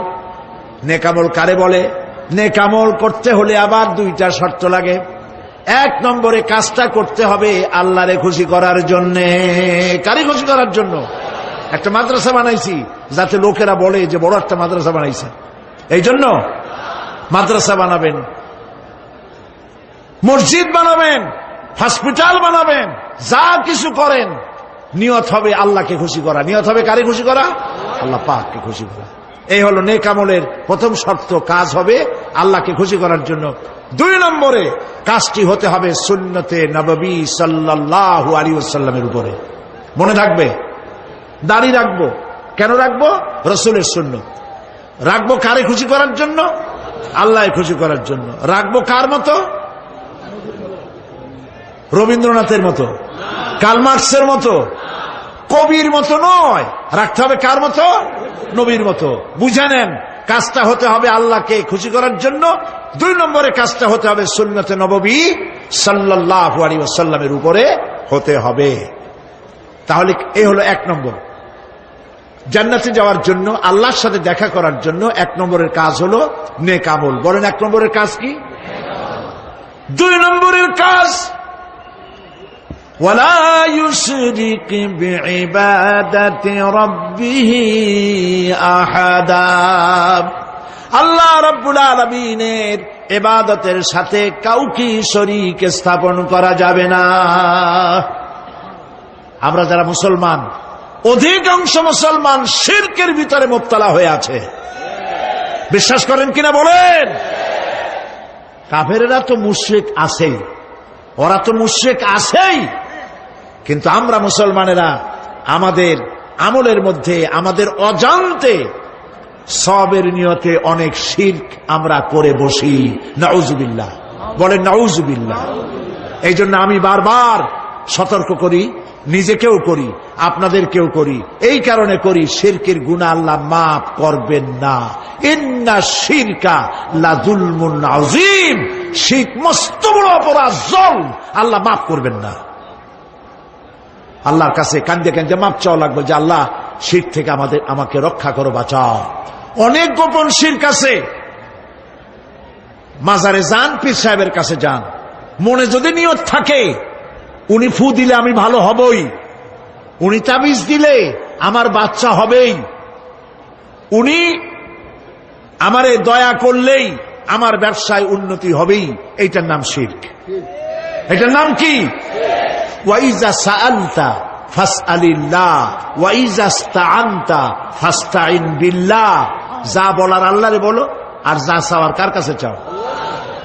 [SPEAKER 1] নেক আমল কারে বলে? নেক আমল করতে হলে আবার দুইটা শর্ত লাগে। এক নম্বরে কাজটা করতে হবে আল্লাহরে খুশি করার জন্যে। কারে খুশি করার জন্য? একটা মাদ্রাসা বানাইছি যাতে লোকেরা বলে যে বড় একটা মাদ্রাসা বানাইছে, এই জন্য মাদ্রাসা বানাবেন, মসজিদ বানাবেন, হসপিটাল বানাবেন, যা কিছু করেন নিয়ত হবে আল্লাহকে খুশি করা। নিয়ত হবে কারে খুশি করা? আল্লাহ পাককে খুশি করা। এই হলো নেক আমলের প্রথম শর্ত। কাজ হবে আল্লাহকে খুশি করার জন্য। দুই নম্বরে কাজটি হতে হবে সুন্নতে নববী সাল্লাল্লাহু আলাইহি ওয়াসাল্লামের উপরে। মনে থাকবে, দাড়ি রাখবো। কেন রাখবো? রাসূলের সুন্নাত। রাখবো কারে খুশি করার জন্য? আল্লাহকে খুশি করার জন্য। রাখবো কার মতো? রবীন্দ্রনাথের মতো, কার্ল মার্কসের মতো, কবির মতো নয়। রাখতে হবে কার মতো? নবীর মতো। বুঝে নেন, কাজটা হতে হবে আল্লাহকে খুশি করার জন্য। দুই নম্বরে কাজটা হতে হবে সুন্নতে নববী সাল্লাল্লাহু আলাইহি ওয়াসাল্লামের উপরে হতে হবে। তাহলে এই হলো এক নম্বর। জান্নাতে যাওয়ার জন্য, আল্লাহর সাথে দেখা করার জন্য এক নম্বরের কাজ হলো নেক আমল। বলেন এক নম্বরের কাজ কি? দুই নম্বরের কাজ ওয়ালা ইউশরিক বিইবাদাতি রাব্বিহি আহাদা। আল্লাহ রাব্বুল আলামিনের ইবাদতের সাথে কাউকে শরীক স্থাপন করা যাবে না। আমরা যারা মুসলমান, অধিকাংশ মুসলমান শিরকের ভিতরে মুবতালা হয়ে আছে। বিশ্বাস করেন কিনা বলেন? কাফেরেরা তো মুশরিক আছেই, ওরা তো মুশরিক আছেই, কিন্তু আমরা মুসলমানেরা আমাদের আমলের মধ্যে, আমাদের অজান্তে সবের নিয়তে অনেক শিরক আমরা করে বসি। নাউজুবিল্লাহ। বলেন নাউজুবিল্লাহ। এই জন্য আমি বারবার সতর্ক করি, নিজেকেও করি, আপনাদেরকেও করি। এই কারণে করি, শিরকের গুনাহ আল্লাহ মাফ করবেন না। ইন্না শিরকা লাযুলমুন আযীম। শিরক মস্ত বড় অপরাধ, জুলম, আল্লাহ মাফ করবেন না। আল্লাহর কাছে কান্দে কান্দে মাফ চাওয়া লাগবে যে আল্লাহ শিরক থেকে আমাকে রক্ষা করো, বাঁচাও। অনেক গোপন শিরক আছে। মাজারে যান, পীর সাহেবের কাছে যান, মনে যদি নিয়ত থাকে উনি ফু দিলে আমি ভালো হবই, উনি তাবিজ দিলে আমার বাচ্চা হবেই, উনি আমারে দয়া করলেই আমার ব্যবসায় উন্নতি হবেই, এইটার নাম শিরক। এটার নাম কি? ওয়াইজা সাআলতা ফাসআলিল্লাহ ওয়াইজা ইসতাআনতা ফাসতাইন বিল্লাহ। যা বলার আল্লাহরে বলো, আর যা চাওয়ার কার কাছে চাও?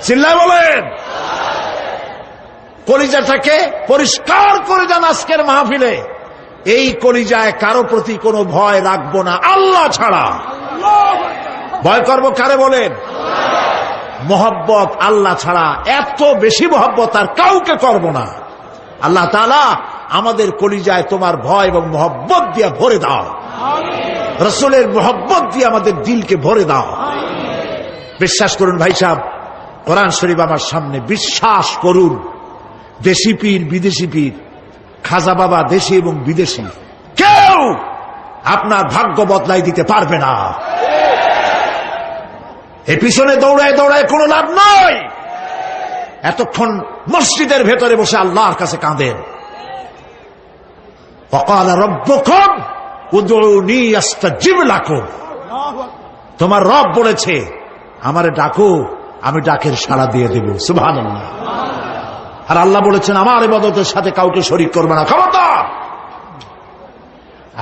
[SPEAKER 1] চিল্লায় বলেন। কলিজাটাকে পরিষ্কার করে যান আজকের মাহফিলে। এই কলিজায় কারো প্রতি কোনো ভয় রাখবো না আল্লাহ ছাড়া। ভয় করবো কারে বলেন? মোহব্বত আল্লাহ ছাড়া, এত বেশি মোহব্বত আর কাউকে করব না। আল্লাহ তাআলা আমাদের কলিজায় তোমার ভয় এবং মোহব্বত দিয়ে ভরে দাও। রাসূলের মোহব্বত দিয়ে আমাদের দিলকে ভরে দাও। বিশ্বাস করুন ভাই সাহেব, কোরআন শরীফ আমার সামনে, বিশ্বাস করুন, দেশি পীর বিদেশি পীর, খাজা বাবা দেশি এবং বিদেশি, কেউ আপনার ভাগ্য বদলাই দিতে পারবে না। এই পিছনে দৌড়ায় দৌড়ায় কোনো লাভ নয়। এতক্ষণ মসজিদের ভেতরে বসে আল্লাহর কাছে কাঁদেন। ওয়াকাল রাব্বুকুম উদউনি আস্তাজিব লাকুম। তোমার রব বলেছে আমারে ডাকো, আমি ডাকের সাড়া দিয়ে দেব। সুবহানাল্লাহ। আর আল্লাহ বলেছেন আমার ইবাদতের সাথে কাউকে শরীক করবে না। খবরদার।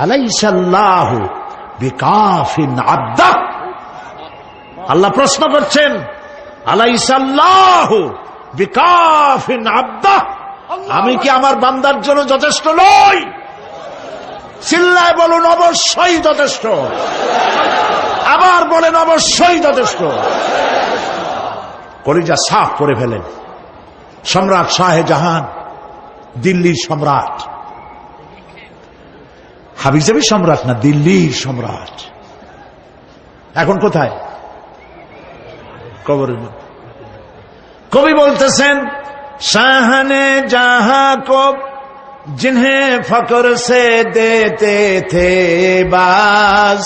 [SPEAKER 1] আলাইসাল্লাহু বিকাফিন আবদা। আল্লাহ প্রশ্ন করছেন, আলাইসাল্লাহু বিকাফিন আবদা, আমি কি আমার বান্দার জন্য যথেষ্ট নই? চিল্লায় বলুন অবশ্যই যথেষ্ট। আবার বলেন অবশ্যই যথেষ্ট। কলিজা সাফ করে ফেলেন। সম্রাট শাহজাহান, দিল্লির সম্রাট, হাবিজাবি সম্রাট না, দিল্লির সম্রাট। এখন কোথায়? কবরের মধ্যে। কবি বলতেছেন, শাহনে জাহাं को जिन्हें फक्र से देते थे बाज,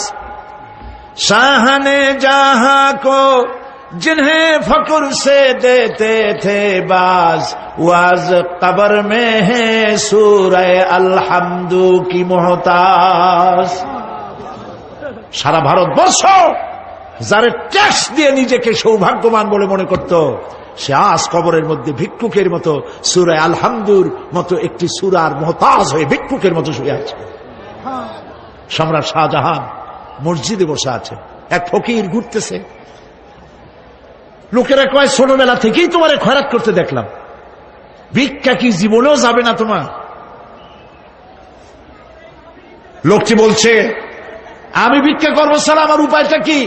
[SPEAKER 1] शाहने जहां को जिन्हें फक्र से देते थे बाज, वाज कब्र में है सूरह अलहम्दु की मोहताज। সারা ভারতবর্ষ যারা ট্যাক্স দিয়ে নিজেকে সৌভাগ্যবান বলে মনে করত, সে আজ কবরের মধ্যে ভিক্ষুকের মতো সূরা আলহামদুর মতো একটি সূরার মুহতাজ হয়ে ভিক্ষুকের মতো শুয়ে আছে। সম্রাট শাহজাহান মসজিদে বসে আছে, এক ফকির ঘুরতেছে। লোকেরা কয় ছোটবেলা থেকেই তোমারে খয়রাত করতে দেখলাম, ভিক্ষা কি জীবনেও যাবে না তোমার? লোকটি বলছে, আমি ভিক্ষা করবো ছাড়া আমার উপায়টা কি?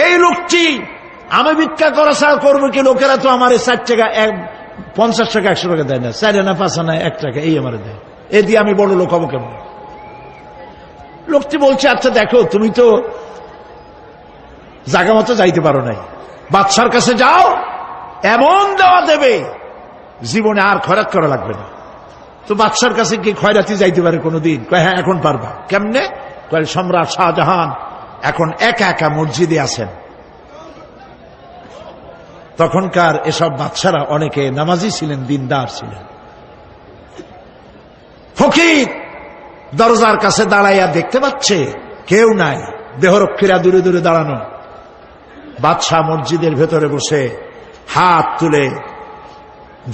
[SPEAKER 1] এই লোকটি আমি ভিক্ষা করা ছাড়া করবো কি? লোকেরা তো আমার 4 টাকা 50 টাকা 100 টাকা দেয় না, 4 আনা 5 আনা 1 টাকা এই আমার দেয়, এ দিয়ে আমি বড় লোক হবো কেমন? লোকটি বলছে, আচ্ছা দেখো, তুমি তো জায়গা মতো যাইতে পারো নাই, বাদশার কাছে যাও, এমন দেওয়া দেবে জীবনে আর খয়রাত করা লাগবে না। তো বাদশার কাছে কি খয়রাতি যাইতে পারে কোনোদিন? কয় হ্যাঁ, এখন পারবা। কেমনে? কয় সম্রাট শাহজাহান এখন একা একা মসজিদে আছেন। তখনকার এসব বাদশারা অনেকে নামাজি ছিলেন, দিনদার ছিলেন। ফকির দরজার কাছে দাঁড়াইয়া দেখতে পাচ্ছে কেউ নাই, দেহরক্ষীরা দূরে দূরে দাঁড়ানো। বাদশাহ মসজিদের ভেতরে বসে হাত তুলে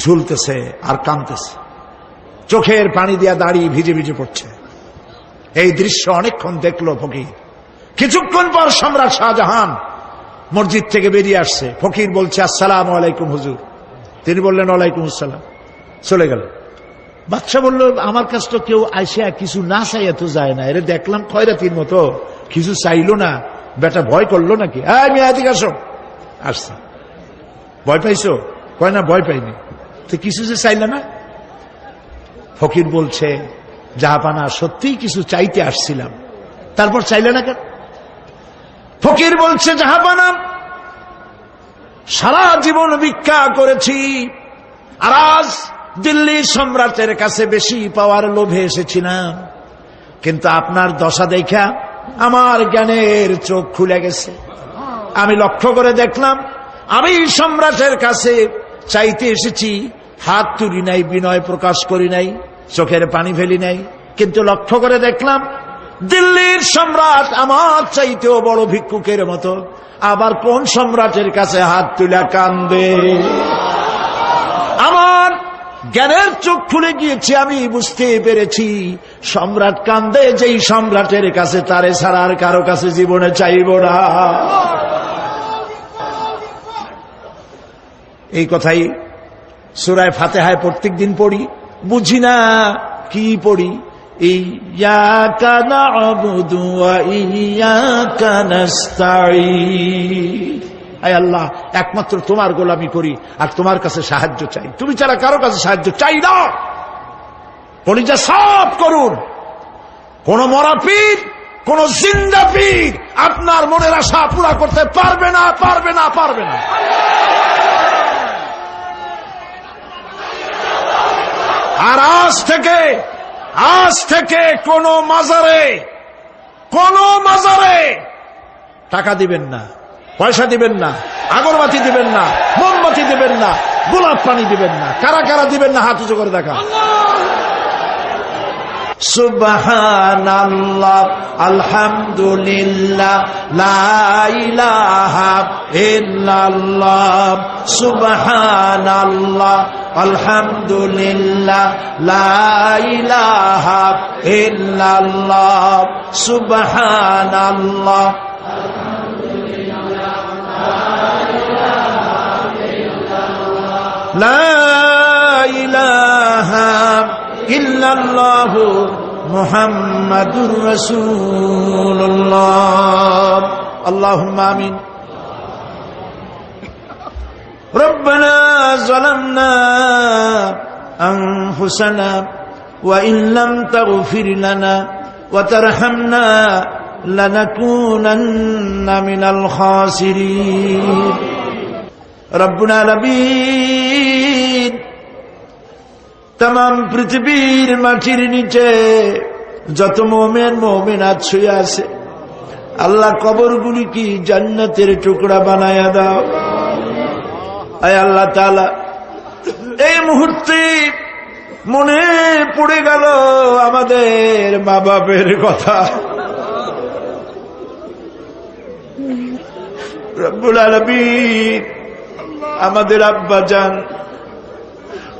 [SPEAKER 1] ঝুলতেছে আর কাঁদতেছে, চোখের পানি দিয়া দাঁড়িয়ে ভিজে ভিজে পড়ছে। এই দৃশ্য অনেকক্ষণ দেখলো ফকির। কিছুক্ষণ পর সম্রাট শাহজাহান মসজিদ থেকে বেরিয়ে আসছে। ফকির বলছে, আসসালামু আলাইকুম হুজুর। তিনি বললেন, ওয়ালাইকুম আসসালাম। চলে গেল। বাদশা বলল, আমার কাছে তো কেউ আইসা কিছু না চাইয়া তো যায় না, এরে দেখলাম খয়রাতির মতো কিছু চাইলো না, বেটা ভয় করলো নাকি? আমি এদিকে আসো। আসছে। ভয় পাইছো? কয় না, ভয় পাইনি। তো কিছু যে চাইলে না? ফকির বলছে, জাহাপানা সত্যিই কিছু চাইতে আসছিলাম, তারপর চাইলে না কেন? ফকির বলছে, জাহাপানা সারা জীবন ভিক্ষা করেছি, আর আজ দিল্লির সম্রাটের কাছে বেশি পাওয়ার লোভে এসেছিলাম, কিন্তু আপনার দশা দেখা আমার জ্ঞানের চোখ খুলে গেছে। আমি লক্ষ্য করে দেখলাম, আমি সম্রাটের কাছে চাইতে এসেছি, হাত তুলি নাই, বিনয় প্রকাশ করি নাই, চোখের পানি ফেলি নাই, কিন্তু লক্ষ্য করে দেখলাম দিল্লির সম্রাট আমার চাইতেও বড় ভিক্ষুকের মতো। আবার কোন সম্রাটের কাছে হাত তুলে কান্দে? আমার জ্ঞানের চোখ খুলে গিয়েছে, আমি বুঝতে পেরেছি সম্রাট কান্দে যেই সম্রাটের কাছে, তারে ছাড়া আর কারো কাছে জীবনে চাইব না। এই কথাই সূরা ফাতিহায় প্রত্যেক দিন পড়ি, বুঝি না কি পড়ি। ইয়াকা না'বুদু ওয়া ইয়াকা নাস্তাঈন। আয় আল্লাহ, একমাত্র তোমার গোলামি করি আর তোমার কাছে সাহায্য চাই, তুমি ছাড়া কারো কাছে সাহায্য চাই না। কলিজা সাফ করুন। কোন মরা পীর, কোন জিন্দা পীর আপনার মনের আশা পুরা করতে পারবে না, পারবে না, পারবে না। আর আজ থেকে কোন মাজারে টাকা দিবেন না, পয়সা দিবেন না, আগরবাতি দিবেন না, মোমবাতি দিবেন না, গোলাপ পানি দিবেন না। কারা কারা দিবেন না হাত উঁচু করে দেখা। সুবহানাল্লাহ, আলহামদুলিল্লাহ, লা ইলাহা ইল্লাল্লাহ। সুবহানাল্লাহ, আলহামদুলিল্লাহ, লা ইলাহা ইল্লাল্লাহ। সুবহানাল্লাহ, লা ইলাহা ইল্লাল্লাহ, মুহাম্মাদুর রাসূলুল্লাহ। আল্লাহুম্মা আমিন। রব্বানা যালামনা আনফুসানা ওয়া ইন লাম তাগফির লানা ওয়া তারহামনা লানাকুনান্না মিনাল খাসিরিন। রব্বুল আলামিন, তাম পৃথিবীর মাটির নিচে যত মুমিন মুমিনাত শুয়ে আছে, আল্লাহ কবরগুলি কি জান্নাতের টুকরা বানায়া দাও। আয় আল্লাহ তাআলা, এই মুহূর্তে মনে পড়ে গেল আমাদের মা বাপের কথা। রব্বুল আলামিন, আমাদের আব্বা জান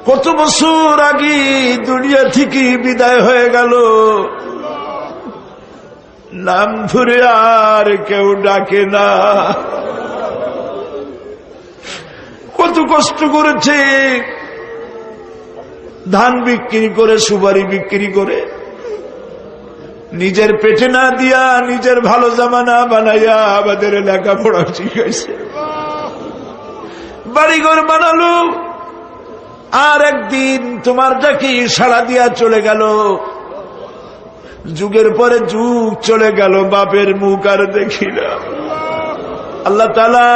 [SPEAKER 1] কত বছর আগে দুনিয়া থেকে বিদায় হয়ে গেল, নাম ধরে আর কেউ ডাকে না। কত কষ্ট করেছে, ধান বিক্রি করে, সুপারি বিক্রি করে, নিজের পেটে না দিয়া নিজের ভালো জামা না বানাইয়া আমাদের লেখাপড়া শিখাইছে, বাড়িঘর বানালো। আর একদিন তোমার ডাকে সাড়া দিয়া চলে গেল। যুগের পরে যুগ চলে গেল, বাপের মুখ আর দেখি না। আল্লাহ তাআলা,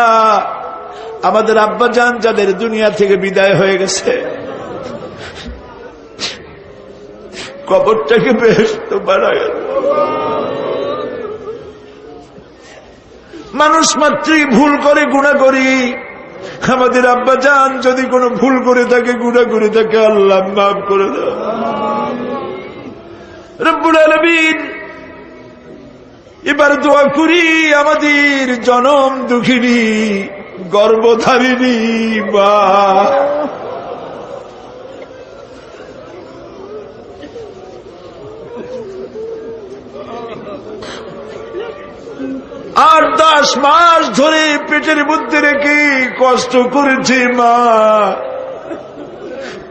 [SPEAKER 1] আমাদের আব্বা জান যাদের দুনিয়া থেকে বিদায় হয়ে গেছে, কবরটাকে বেহেশত বানায়। মানুষ মাত্রই ভুল করে, গুনাহ করি। আমাদের আব্বা জান যদি কোনো ভুল করে থাকে, গুনাহ করে থাকে, আল্লাহ মাফ করে দাও। রব্বুল আলামিন, এবার দোয়া করি আমাদের জনম দুঃখিনী গর্ভধারিণী মা, 8-10 মাস ধরে পেটের মধ্যে রেখে কষ্ট করেছে মা,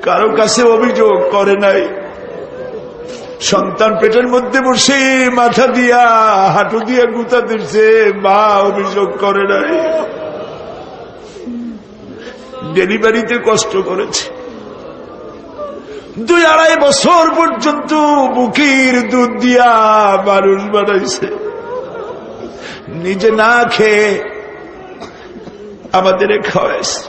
[SPEAKER 1] কারো কাছে অভিযোগ করে নাই। সন্তান পেটের মধ্যে বসে মাথা দিয়া হাঁটু দিয়া গুতা দিচ্ছে, মা অভিযোগ করে নাই। ডেলিভারিতে কষ্ট করেছে, 2-2.5 বছর পর্যন্ত বুকের দুধ দিয়া মানুষ বানাইছে, নিজে না খেয়ে আমাদের খাওয়াইছে।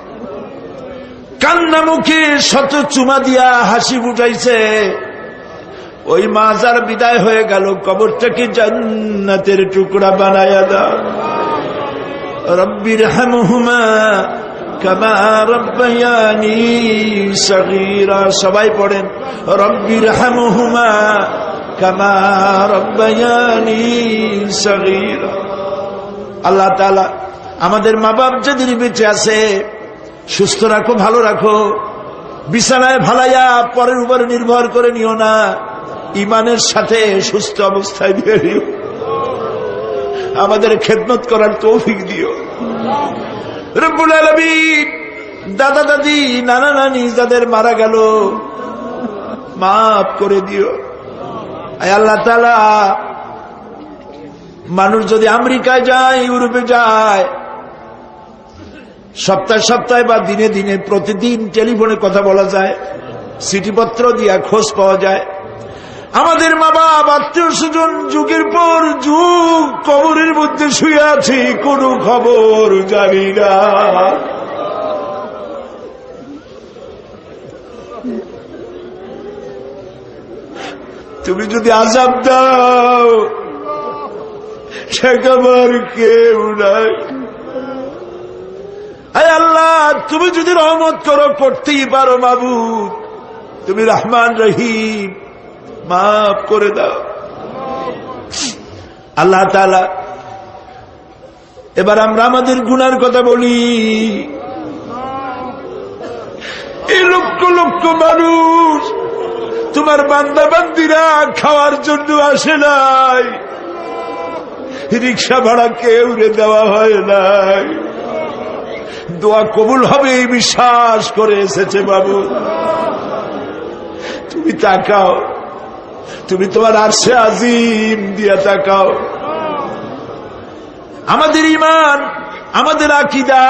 [SPEAKER 1] কান্না মুখে শত চুমা দিয়া হাসি ফুটাইছে। ওই মা যার বিদায় হয়ে গেল, কবরটাকে জান্নাতের টুকরা বানায়া দাও। রব্বির হামহুমা কামা রব্বায়ানি সগীরা। সবাই পড়েন, রব্বির হামহুমা কামা রব্বায়ানি সগীরা। আল্লাহ তাআলা আমাদের মা বাপ যাদের বেঁচে আছে সুস্থ রাখো, ভালো রাখো। বিছানায় ভালাইয়া পরের উপরে নির্ভর করে নিও না, ইমানের সাথে সুস্থ অবস্থায় দিয়ে দিও। আমাদের খেদমত করার তৌফিক দিও রব্বুল আলামিন। দাদা দাদি, নানা নানি যাদের মারা গেল মাফ করে দিও। আয় আল্লাহ তাআলা, মানুষ যদি আমেরিকায় যায়, ইউরোপে যায়, সপ্তাহে সপ্তাহে বা দিনে দিনে প্রতিদিন টেলিফোনে কথা বলা যায়, চিঠিপত্র দিয়া খোঁজ পাওয়া যায়। আমাদের মা বাপ, আত্মীয় স্বজন যুগের পর যুগ কবরের মধ্যে শুয়ে আছে, কোনো খবর জানি না। তুমি যদি আযাব দাও ঠেকাবার কেউ নাই। আয় আল্লাহ, তুমি যদি রহমত করো করতেই পারো মাবুদ, তুমি রহমান রহিম, মাফ করে দাও। আল্লাহ তাআলা, এবার আমরা আমাদের গুনার কথা বলি। এই লক্ষ লক্ষ মানুষ তোমার বান্দা বান্দিরা খাওয়ার জন্য আসে নাই, রিক্সা ভাড়া কেউ দেওয়া হয় নাই, দোয়া কবুল হবে এই বিশ্বাস করে এসেছে। বাবু তুমি তাকাও, তুমি তোমার আরশে আজিম দিয়া তাকাও। আমাদের ঈমান, আমাদের আকীদা,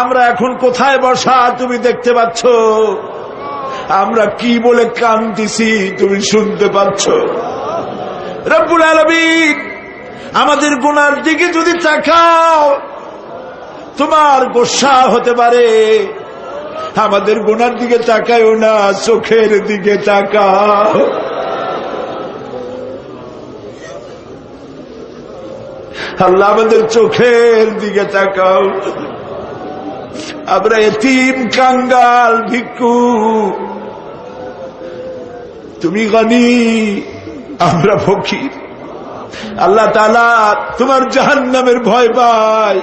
[SPEAKER 1] আমরা এখন কোথায় বসা তুমি দেখতে পাচ্ছ, আমরা কি বলে কাঁদতেছি তুমি শুনতে পাচ্ছ। রব্বুল আলামিন আমাদের গুনার দিকে যদি তাকাও তোমার গোসা হতে পারে। আমাদের গুনার দিকে তাকায়ও না, চোখের দিকে তাকাও। আল্লাহ আমাদের চোখের দিকে তাকাও। আমরা এতিম, কাঙ্গাল, ভিক্ষু, তুমি গনি, আমরা ফকির। আল্লাহ তাআলা তোমার জাহান্নামের ভয় পাই,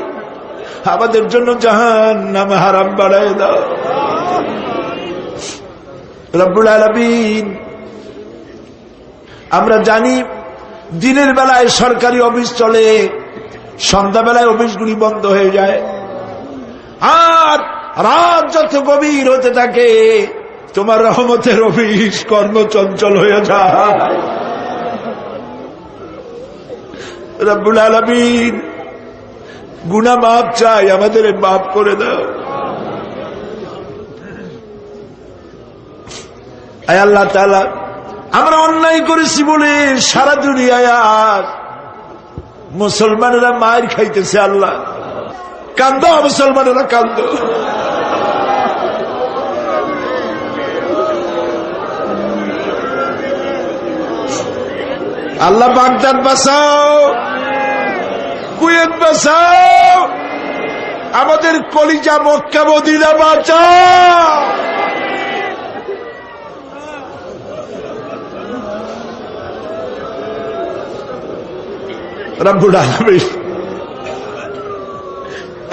[SPEAKER 1] আমাদের জন্য জাহান্নাম হারাম বানায় দাও। রব্বুল আলামিন, আমরা জানি দিনের বেলায় সরকারি অফিস চলে, সন্ধ্যাবেলায় অফিসগুলি বন্ধ হয়ে যায়, আর রাত যত গভীর হতে থাকে তোমার রহমতের অফিস কর্মচঞ্চল হয়ে যায়। রব্বুল আলামিন, গুনাহ মাফ চাই, আমাদের মাফ করে দাও। আয় আল্লাহ তাআলা, আমরা অন্যায় করেছি বলে সারা দুনিয়ায় আজ মুসলমানেরা মার খাইতেছে। আল্লাহ, কান্দো মুসলমানেরা, কান্দো। আল্লাহ বাগদাদ বাঁচাও, কুয়েত বাঁচাও, আমাদের কলিজা মক্কা মদিনা বাঁচাও। রব্বুল আলামিন,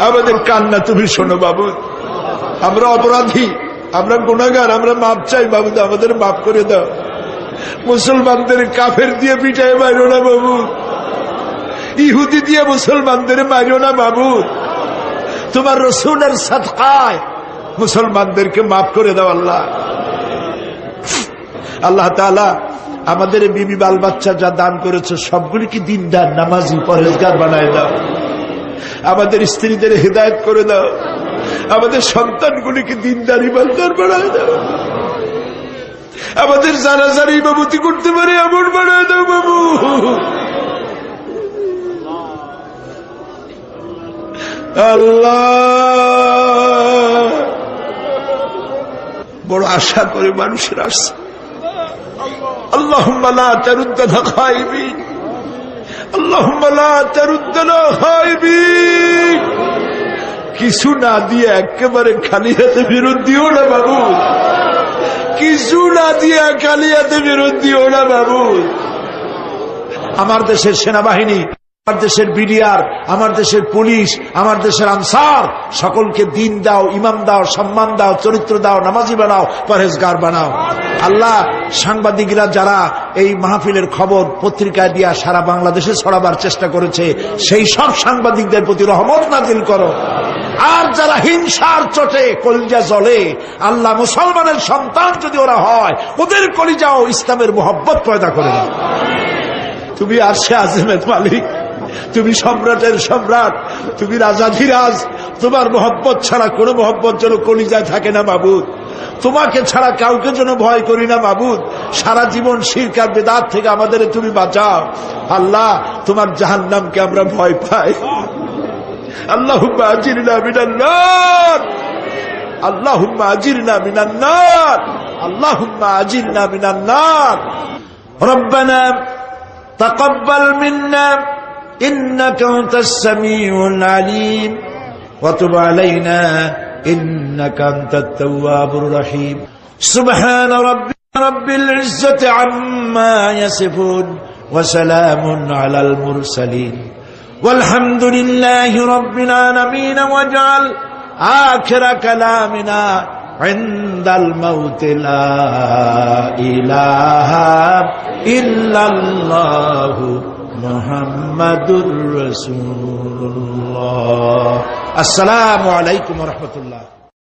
[SPEAKER 1] আমাদের কান্না তুমি শোনো বাবু। আমরা অপরাধী, আমরা গুনাহগার, আমরা মাপ চাই বাবু, আমাদের মাফ করে দাও। মুসলমানদের কাফের দিয়ে পিটায় মারো না বাবু, ইহুদি দিয়ে মুসলমানদের মারো না বাবু। তোমার রাসূলের সাদকায় মুসলমানদেরকে মাফ করে দাও আল্লাহ। আল্লাহ তাআলা আমাদের বিবি বাল বাচ্চা যা দান করেছে সবগুলিকে দিনদার, নামাজি, পরহেজগার বানায় দাও। আমাদের স্ত্রীদের হেদায়েত করে দাও, আমাদের সন্তানগুলিকে দিনদার, ইমানদার বানায় দাও। আমাদের যারা যারা ইমামতি করতে পারে এমন বানায় দাও বাবু। আল্লাহ, বড় আশা করে মানুষের আসছে। আল্লাহুম্মা লা তারুদ্দানা খাইবিন, আল্লাহুম্মা লা তারুদ্দানা খাইবিন। কিছু না দিয়ে একেবারে খালি হাতে ফেরত দিও না বাবু, কিছু না দিয়ে খালি হাতে ফেরত দিও না বাবু। আমার দেশের সেনাবাহিনী, আমার দেশের বিডিআর, আমার দেশের পুলিশ, আমার দেশের আনসার, সকলকে দিন দাও, ইমাম দাও, সম্মান দাও, চরিত্র দাও, নামাজি বানাও, পরহেজগার বানাও। আল্লাহ, সাংবাদিকরা যারা এই মাহফিলের খবর পত্রিকায় দিয়া সারা বাংলাদেশে ছড়াবার চেষ্টা করেছে, সেই সব সাংবাদিকদের প্রতি রহমত নাজিল করো। আর যারা হিংসার চোটে কলিজা জ্বলে, আল্লাহ, মুসলমানের সন্তান যদি ওরা হয়, ওদের কলিজাও ইসলামের মোহব্বত পয়দা করে দাও। তুমি আরশে আযমের মালিক, তুমি সম্রাটের সম্রাট, তুমি রাজাধিরাজ। তোমার মোহব্বত ছাড়া কোনো মোহব্বত যেন কলিজায় থাকে না মাবুদ। তোমাকে ছাড়া কাউকে যেন ভয় করি না মাবুদ। সারা জীবন শিরক আর বিদআত থেকে আমাদের তুমি বাঁচাও আল্লাহ। তোমার জাহান্নামকে আমরা ভয় পাই। আল্লাহুম্মা আজিরনা মিনান নার, আল্লাহুম্মা আজিরনা মিনান নার, আল্লাহুম্মা আজিরনা মিনান নার। ربنا تقبل منا إنك أنت السميع العليم وتب علينا إنك أنت التواب الرحيم سبحان رب العزة عما يصفون وسلام على المرسلين والحمد لله رب العالمين واجعل آخر كلامنا عند الموت لا إله إلا الله محمد رسول الله السلام عليكم ورحمة الله